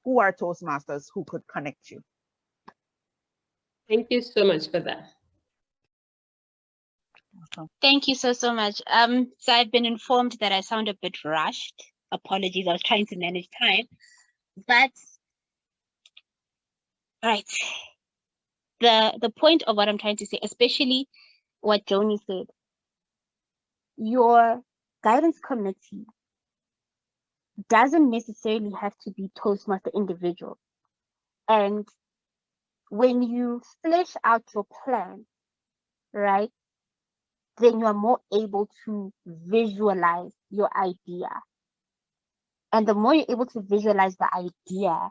who are Toastmasters, who could connect you.
Thank you so much for that.
Thank you so much. So I've been informed that I sound a bit rushed. Apologies, I was trying to manage time. But right, the point of what I'm trying to say, especially what Joni said, your guidance committee doesn't necessarily have to be Toastmaster individual. And when you flesh out your plan, right, then you are more able to visualize your idea. And the more you're able to visualize the idea,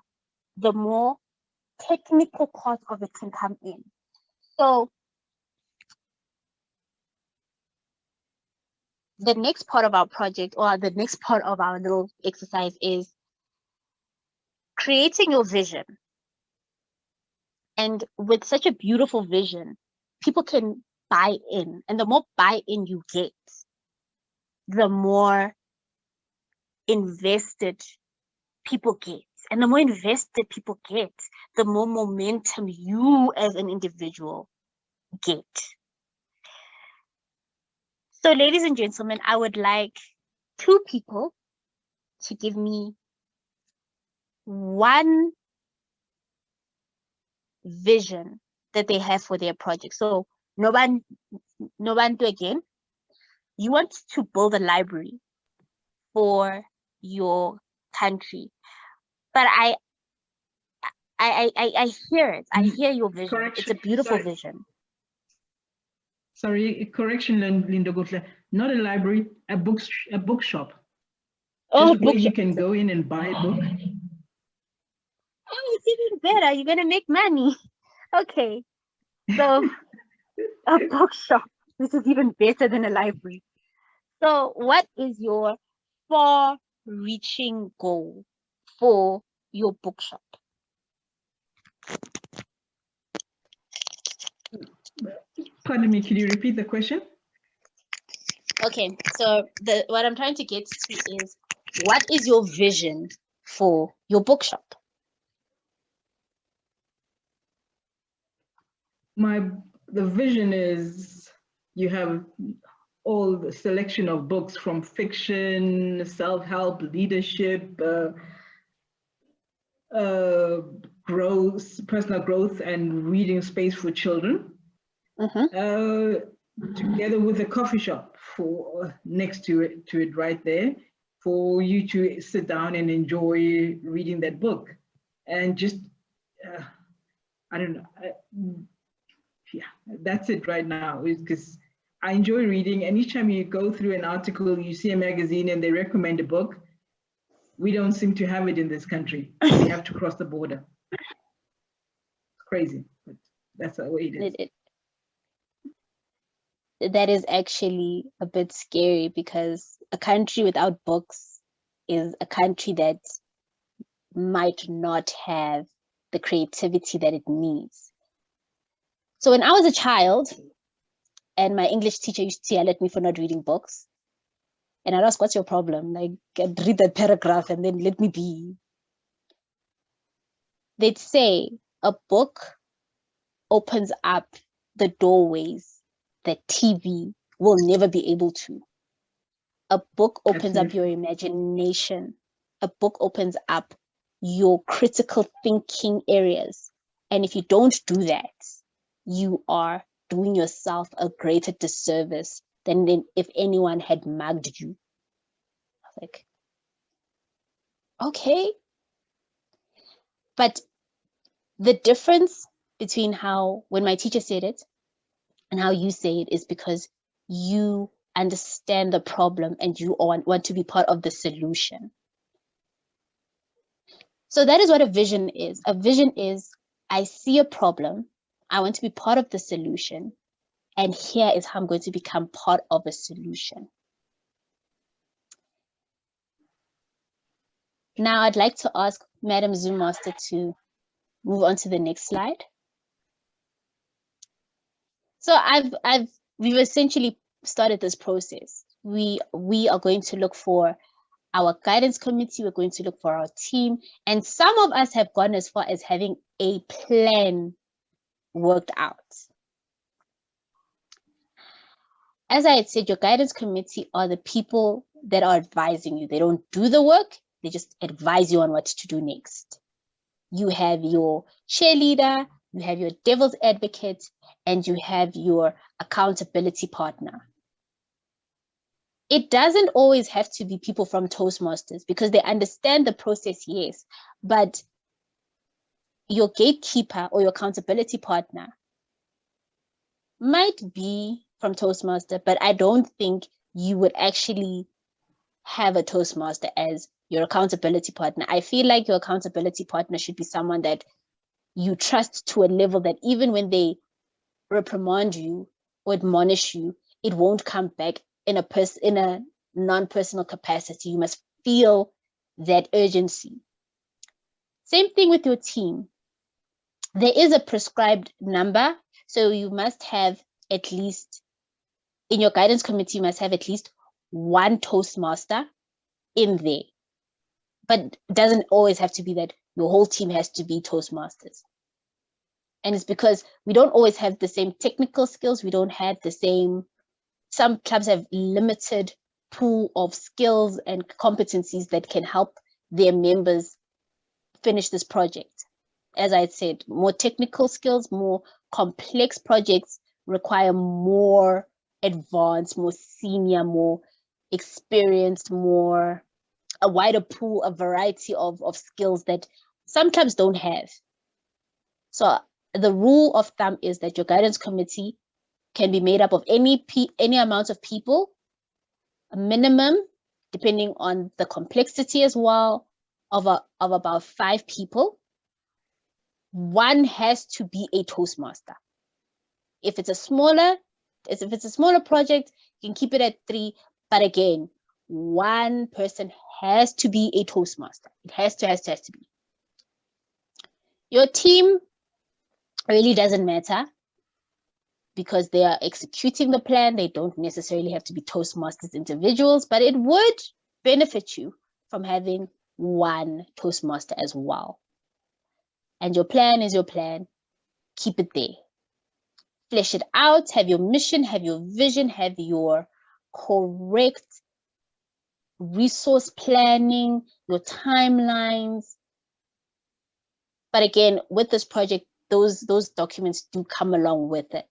the more technical part of it can come in. So the next part of our project, or the next part of our little exercise, is creating your vision. And with such a beautiful vision, people can buy in. And the more buy-in you get, the more invested people get. And the more invested people get, the more momentum you as an individual get. So, ladies and gentlemen, I would like 2 people to give me one vision that they have for their project. So, Nobantu again, you want to build a library for your country, but I hear it. I hear your vision.
Correction.
It's a beautiful
Sorry.
vision.
Sorry, correction, Lindokuhle. Not a library, a bookshop.
Oh,
Just where you
bookshop.
can go in and buy a book.
Oh, it's even better. You're gonna make money. Okay, so a bookshop. This is even better than a library. So, what is your far-reaching goal for your bookshop?
Pardon me, could you repeat the question?
Okay, so what I'm trying to get to is, what is your vision for your bookshop?
The vision is you have all the selection of books from fiction, self-help, leadership, growth, personal growth, and reading space for children. Together with a coffee shop for next to it right there, for you to sit down and enjoy reading that book. And just I don't know, yeah, that's it right now, because I enjoy reading. And each time you go through an article, you see a magazine and they recommend a book, we don't seem to have it in this country. We have to cross the border. It's crazy, but that's the way it is.
That is actually a bit scary, because a country without books is a country that might not have the creativity that it needs. So when I was a child and my English teacher used to yell at me for not reading books, and I'd ask, what's your problem? Like, I'd read that paragraph and then let me be. They'd say a book opens up the doorways that TV will never be able to. A book opens up your imagination. A book opens up your critical thinking areas. And if you don't do that, you are doing yourself a greater disservice than if anyone had mugged you. I was like, okay. But the difference between when my teacher said it and how you say it is because you understand the problem and you want to be part of the solution. So that is what a vision is. A vision is, I see a problem, I want to be part of the solution, and here is how I'm going to become part of a solution. Now I'd like to ask Madam Zoom Master to move on to the next slide. So we've essentially started this process. we are going to look for our guidance committee, we're going to look for our team, and some of us have gone as far as having a plan worked out. As I had said, your guidance committee are the people that are advising you. They don't do the work, they just advise you on what to do next. You have your cheerleader, you have your devil's advocate, and you have your accountability partner. It doesn't always have to be people from Toastmasters because they understand the process, yes, but your gatekeeper or your accountability partner might be from Toastmaster, but I don't think you would actually have a Toastmaster as your accountability partner. I feel like your accountability partner should be someone that you trust to a level that even when they reprimand you or admonish you, it won't come back in a non-personal capacity. You must feel that urgency. Same thing with your team. There is a prescribed number, so you must have at least, in your guidance committee, you must have at least one Toastmaster in there. But it doesn't always have to be that your whole team has to be Toastmasters. And it's because we don't always have the same technical skills. We don't have the same, some clubs have limited pool of skills and competencies that can help their members finish this project. As I said, more technical skills, more complex projects require more advanced, more senior, more experienced, more a wider pool, a variety of skills that some clubs don't have. So the rule of thumb is that your guidance committee can be made up of any amount of people, a minimum, depending on the complexity as well, of about 5 people. One has to be a Toastmaster. If it's a smaller project, you can keep it at 3. But again, one person has to be a Toastmaster. It has to be. Your team really doesn't matter because they are executing the plan. They don't necessarily have to be Toastmasters individuals, but it would benefit you from having one Toastmaster as well. And your plan is your plan. Keep it there. Flesh it out, have your mission, have your vision, have your correct resource planning, your timelines. But again, with this project, those documents do come along with it.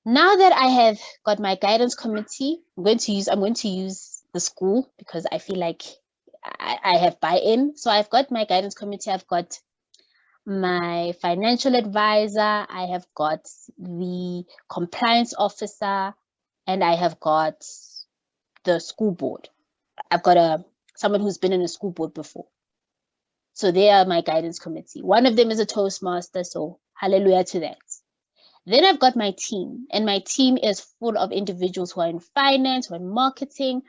Now that I have got my guidance committee, I'm going to use the school because I feel like I have buy-in. So I've got my guidance committee, I've got my financial advisor, I have got the compliance officer, and I have got the school board. I've got someone who's been in a school board before. So they are my guidance committee. One of them is a Toastmaster, so hallelujah to that. Then I've got my team, and my team is full of individuals who are in finance, who are in marketing,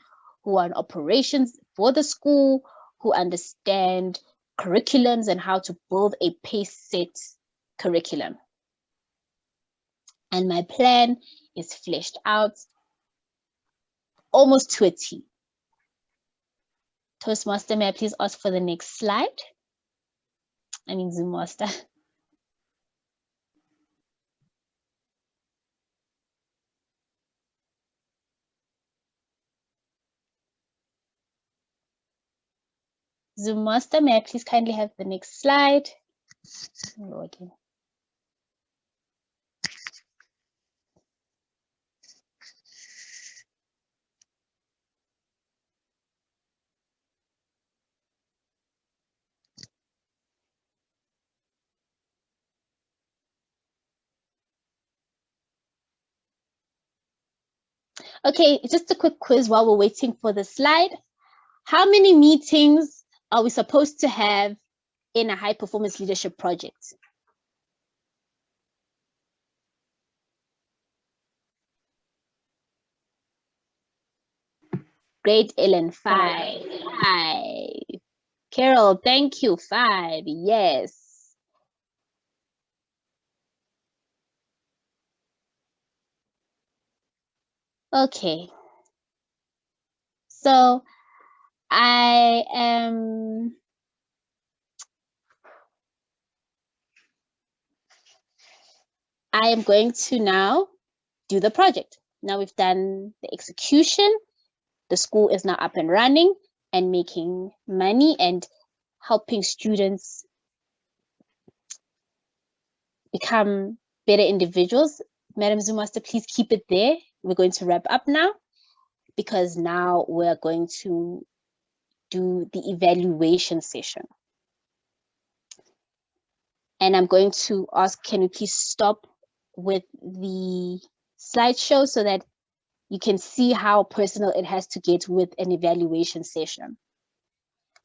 who are in operations for the school, who understand curriculums and how to build a pace-set curriculum. And my plan is fleshed out almost to a T. Toastmaster, may I please ask for the next slide? I mean, Zoom Master. Zoom Master, may I please kindly have the next slide? Okay. Okay, just a quick quiz while we're waiting for the slide. How many meetings are we supposed to have in a high performance leadership project? Great, Ellen, 5. 5. Carol, thank you, 5. Yes. Okay. So I am going to now do the project. Now we've done the execution. The school is now up and running and making money and helping students become better individuals. Madam Zoomaster, please keep it there. We're going to wrap up now because now we're going to do the evaluation session. And I'm going to ask, can we please stop with the slideshow so that you can see how personal it has to get with an evaluation session.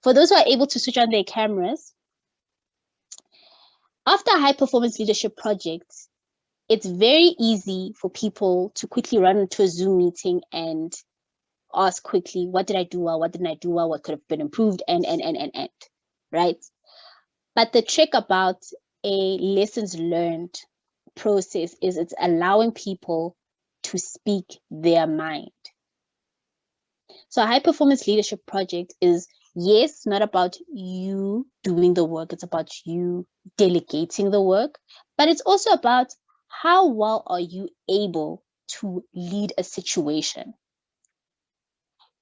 For those who are able to switch on their cameras, after a high performance leadership project, it's very easy for people to quickly run into a Zoom meeting and ask quickly, what did I do well? What didn't I do well? What could have been improved? And, right? But the trick about a lessons learned process is it's allowing people to speak their mind. So a high performance leadership project is, yes, not about you doing the work, it's about you delegating the work, but it's also about how well are you able to lead a situation.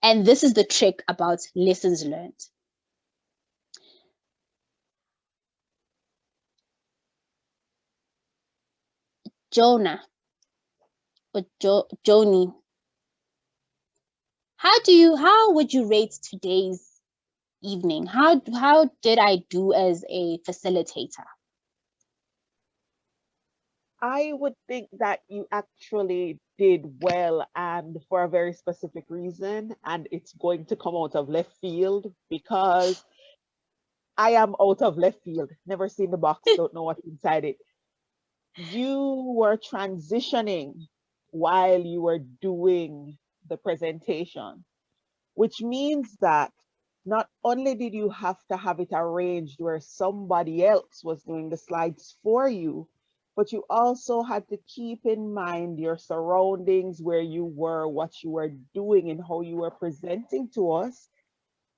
And this is the trick about lessons learned. Jonah or Joni, how would you rate today's evening? How did I do as a facilitator?
I would think that you actually did well, and for a very specific reason, and it's going to come out of left field because I am out of left field. Never seen the box, don't know what's inside it. You were transitioning while you were doing the presentation, which means that not only did you have to have it arranged where somebody else was doing the slides for you, but you also had to keep in mind your surroundings, where you were, what you were doing, and how you were presenting to us.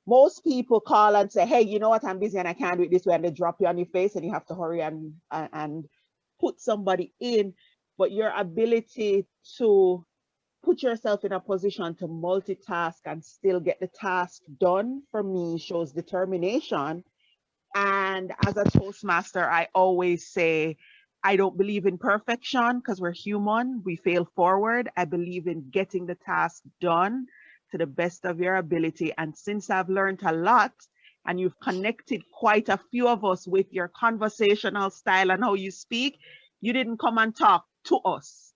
Most people call and say, hey, you know what, I'm busy and I can't do it this way, and they drop you on your face and you have to hurry and put somebody in. But your ability to put yourself in a position to multitask and still get the task done, for me, shows determination. And as a Toastmaster, I always say, I don't believe in perfection because we're human, we fail forward. I believe in getting the task done to the best of your ability. And since I've learned a lot, and you've connected quite a few of us with your conversational style and how you speak, you didn't come and talk to us.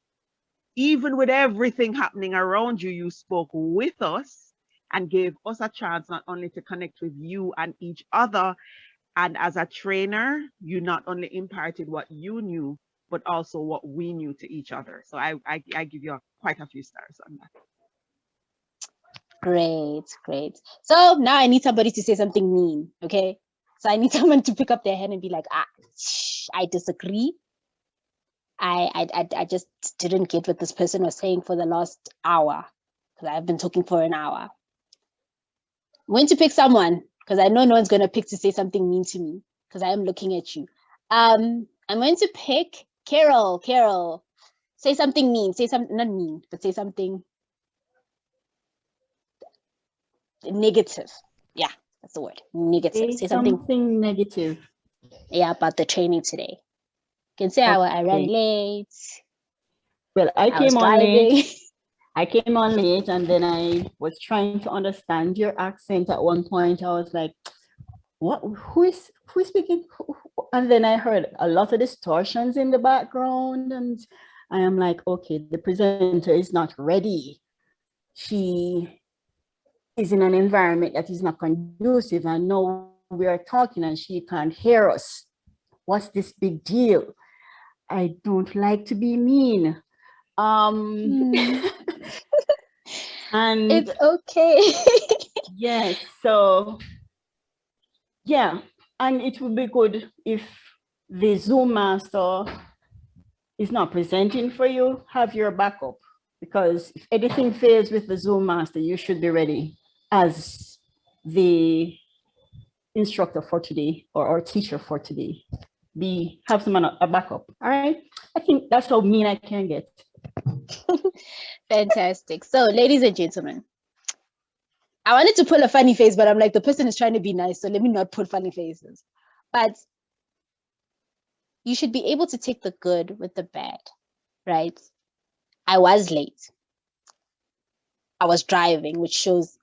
Even with everything happening around you, you spoke with us and gave us a chance not only to connect with you and each other. And as a trainer, you not only imparted what you knew, but also what we knew to each other. So I give you quite a few stars on that.
Great, great. So now I need somebody to say something mean, okay? So I need someone to pick up their hand and be like, I disagree. I just didn't get what this person was saying for the last hour, because I've been talking for an hour. I'm going to pick someone, because I know no one's going to pick to say something mean to me, because I am looking at you. I'm going to pick Carol. Carol, say something mean. Say something, not mean, but say something negative. Yeah, that's the word. Negative. Say
something negative.
Yeah, about the training today. You can say I ran late.
Well, I came on late. I came on late, and then I was trying to understand your accent at one point. I was like, what, who is speaking? And then I heard a lot of distortions in the background, and I am like, okay, the presenter is not ready. She is in an environment that is not conducive, and now we are talking and she can't hear us. What's this big deal? I don't like to be mean. And
it's okay.
Yes, so yeah, and it would be good if the Zoom master is not presenting for you, have your backup. because if anything fails with the Zoom master, you should be ready as the instructor for today or teacher for today. Have someone a backup. All right. I think that's how mean I can get.
Fantastic. So, ladies and gentlemen, I wanted to pull a funny face, but I'm like, the person is trying to be nice, so let me not put funny faces. But you should be able to take the good with the bad, right? I was late. I was driving, which shows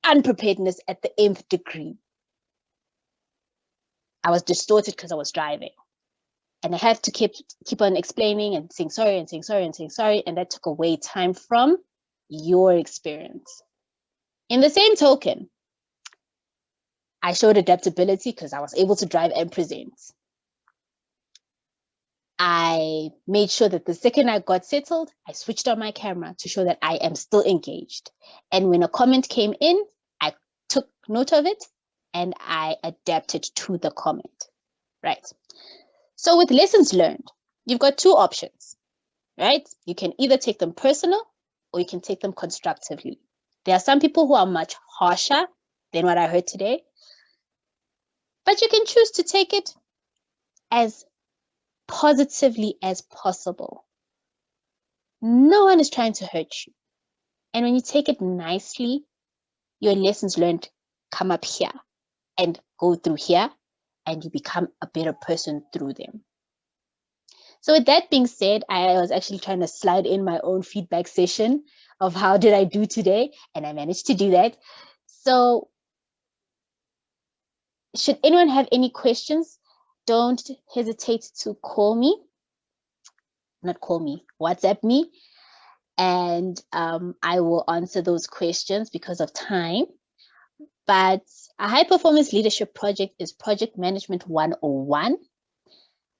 unpreparedness at the nth degree. I was distorted because I was driving. And I had to keep on explaining and saying sorry and saying sorry and saying sorry. And that took away time from your experience. In the same token, I showed adaptability because I was able to drive and present. I made sure that the second I got settled, I switched on my camera to show that I am still engaged. And when a comment came in, I took note of it and I adapted to the comment, right? So with lessons learned, you've got two options, right? You can either take them personal or you can take them constructively. There are some people who are much harsher than what I heard today, but you can choose to take it as positively as possible. No one is trying to hurt you. And when you take it nicely, your lessons learned come up here and go through here, and you become a better person through them. So with that being said, I was actually trying to slide in my own feedback session of how did I do today, and I managed to do that. So should anyone have any questions, don't hesitate to call me, not call me, WhatsApp me, and I will answer those questions because of time. But a high performance leadership project is project management 101.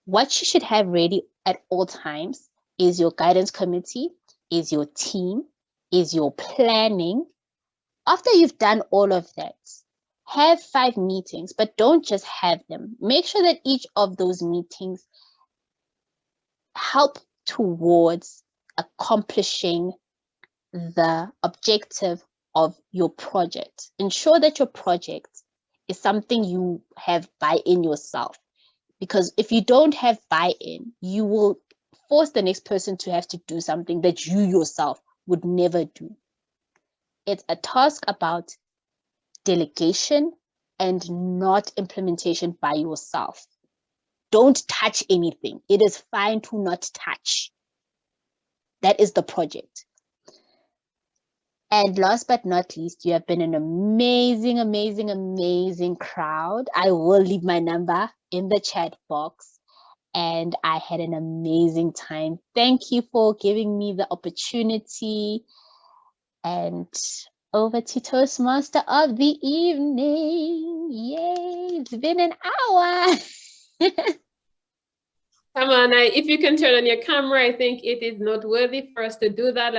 What you should have ready at all times is your guidance committee, is your team, is your planning. After you've done all of that, have 5 meetings, but don't just have them. Make sure that each of those meetings help towards accomplishing the objective of your project. Ensure that your project is something you have buy-in yourself. Because if you don't have buy-in, you will force the next person to have to do something that you yourself would never do. It's a task about delegation and not implementation by yourself. Don't touch anything. It is fine to not touch. That is the project. And last but not least, you have been an amazing, amazing, amazing crowd. I will leave my number in the chat box. And I had an amazing time. Thank you for giving me the opportunity. And over to Toastmaster of the evening. Yay, it's been an hour.
Come on, if you can turn on your camera, I think it is noteworthy for us to do that.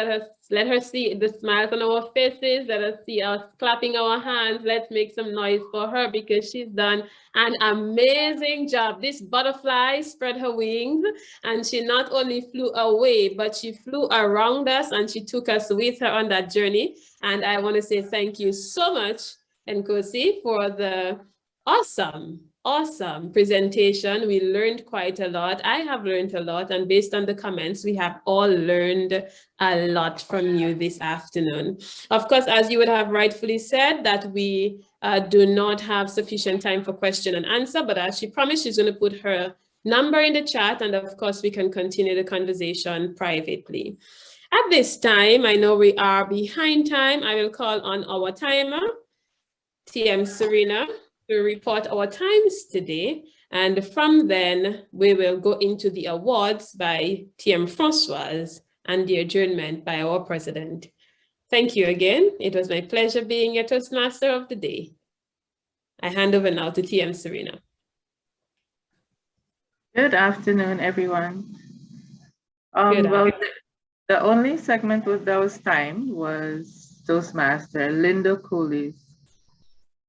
Let her see the smiles on our faces. Let us see us clapping our hands. Let's make some noise for her because she's done an amazing job. This butterfly spread her wings and she not only flew away, but she flew around us and she took us with her on that journey. And I want to say thank you so much, Nkosi, for the awesome presentation. We learned quite a lot. I have learned a lot, and based on the comments, we have all learned a lot from you this afternoon. Of course, as you would have rightfully said, that we do not have sufficient time for question and answer, but as she promised, she's going to put her number in the chat, and of course, we can continue the conversation privately. At this time, I know we are behind time. I will call on our timer, TM Serena, to report our times today. And from then, we will go into the awards by TM Francoise and the adjournment by our president. Thank you again. It was my pleasure being your Toastmaster of the day. I hand over now to TM Serena.
Good afternoon, everyone. Well, the only segment that was timed was Toastmaster Lindokuhle's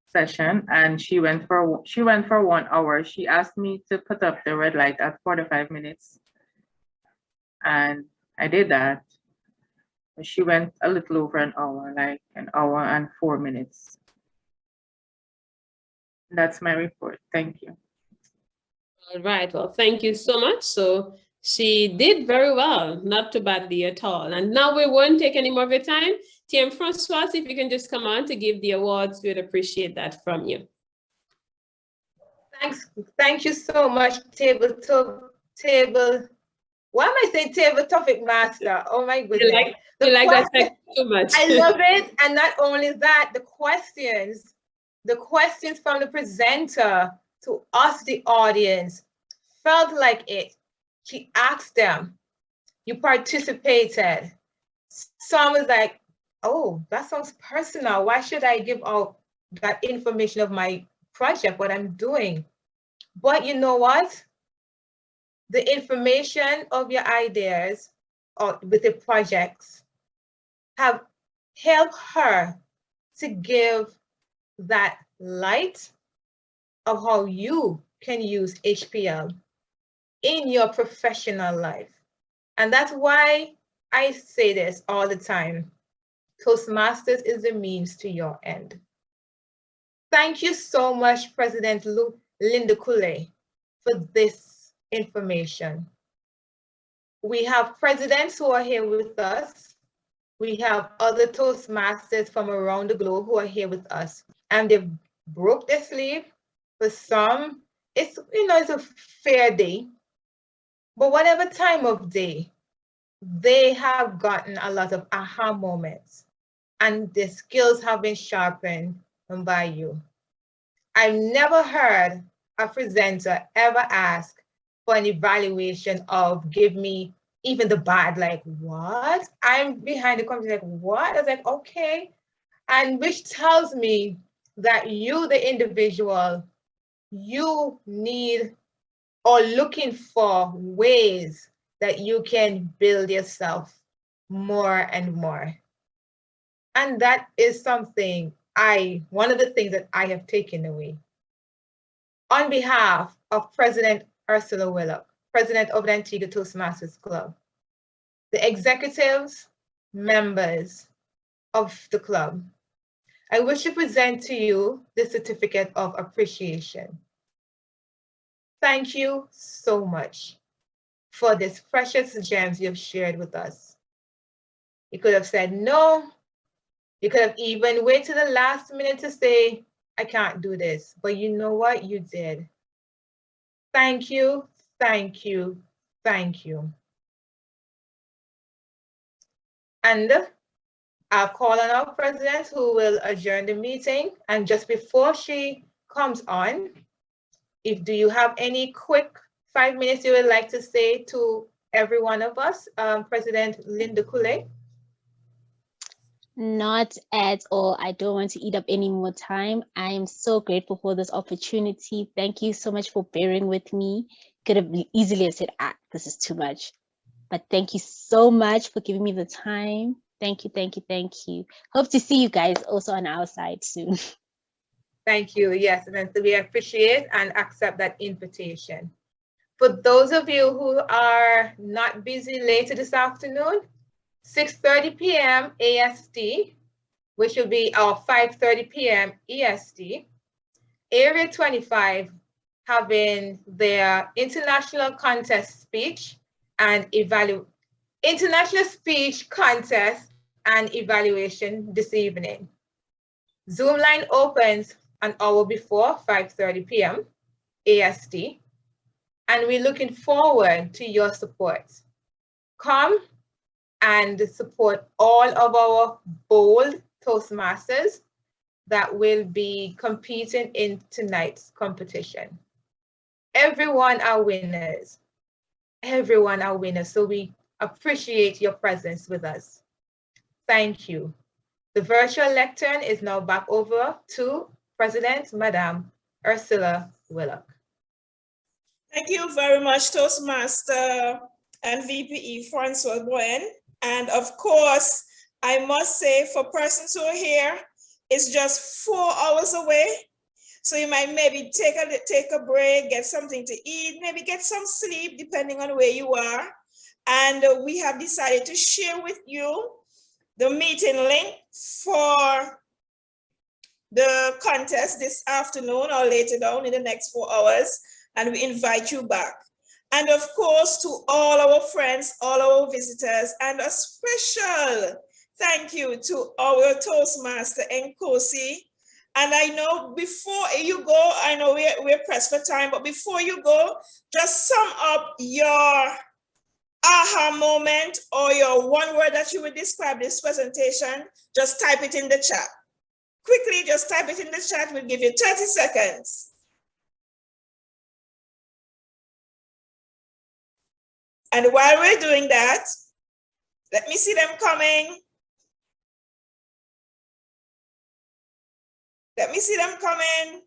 session, and she went for 1 hour. She asked me to put up the red light at 45 minutes, and I did that. She went a little over an hour, like an hour and 4 minutes. That's my report. Thank you.
All right. Well, thank you so much. So she did very well, not too badly at all. And now we won't take any more of your time. TM Francois, if you can just come on to give the awards, we'd appreciate that from you.
Thanks. Thank you so much, why am I saying table topic master? Oh my goodness.
You like that too much.
I love it. And not only that, the questions from the presenter to us, the audience, felt like it. She asked them, you participated. Some was like, oh, that sounds personal. Why should I give out that information of my project, what I'm doing? But you know what? The information of your ideas or with the projects have helped her to give that light of how you can use HPL in your professional life. And that's why I say this all the time. Toastmasters is the means to your end. Thank you so much, President Lindokuhle, for this information. We have presidents who are here with us. We have other Toastmasters from around the globe who are here with us, and they've broke their sleeve. For some, it's a fair day, but whatever time of day, they have gotten a lot of aha moments, and their skills have been sharpened by you. I've never heard a presenter ever ask for an evaluation of give me even the bad, like what? I'm behind the computer like what? I was like, okay. And which tells me that you, the individual, you need or looking for ways that you can build yourself more and more. And that is something one of the things that I have taken away. On behalf of President Ursula Willock, President of the Antigua Toastmasters Club, the executives, members of the club, I wish to present to you the certificate of appreciation. Thank you so much for this precious gems you've shared with us. You could have said no. You could have even waited to the last minute to say, I can't do this, but you know what? You did. Thank you, thank you, thank you. And I'll call on our president who will adjourn the meeting. And just before she comes on, do you have any quick 5 minutes you would like to say to every one of us, President Lindokuhle?
Not at all. I don't want to eat up any more time. I am so grateful for this opportunity. Thank you so much for bearing with me. Could have easily said, this is too much. But thank you so much for giving me the time. Thank you, thank you, thank you. Hope to see you guys also on our side soon.
Thank you. Yes, and we appreciate and accept that invitation. For those of you who are not busy later this afternoon, 6:30 p.m. AST, which will be our 5:30 p.m. EST, Area 25 having their international contest speech and international speech contest and evaluation this evening. Zoom line opens an hour before 5:30 p.m. AST, and we're looking forward to your support. Come and support all of our bold Toastmasters that will be competing in tonight's competition. Everyone are winners. Everyone are winners. So we appreciate your presence with us. Thank you. The virtual lectern is now back over to President Madame Ursula Willock.
Thank you very much, Toastmaster and VPE Francois Boyen. And of course, I must say for persons who are here, it's just 4 hours away. So you might maybe take a break, get something to eat, maybe get some sleep, depending on where you are. And we have decided to share with you the meeting link for the contest this afternoon or later down in the next 4 hours, and we invite you back. And of course, to all our friends, all our visitors, and a special thank you to our Toastmaster Nkosi. And I know before you go, I know we're pressed for time, but before you go, just sum up your aha moment or your one word that you would describe this presentation. Just type it in the chat. Quickly, just type it in the chat. We'll give you 30 seconds. And while we're doing that, let me see them coming. Let me see them coming.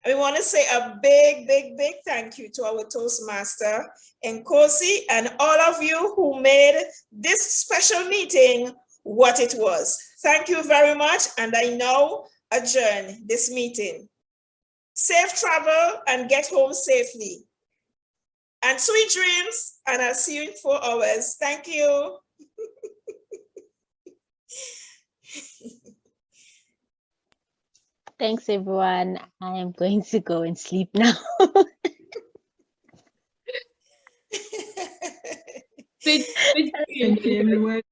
We want to say a big, big, big thank you to our Toastmaster Nkosi and all of you who made this special meeting what it was. Thank you very much, and I now adjourn this meeting. Safe travel and get home safely. And sweet dreams, and I'll see you in 4 hours. Thank you.
Thanks, everyone. I am going to go and sleep now.
Thank
you, everyone.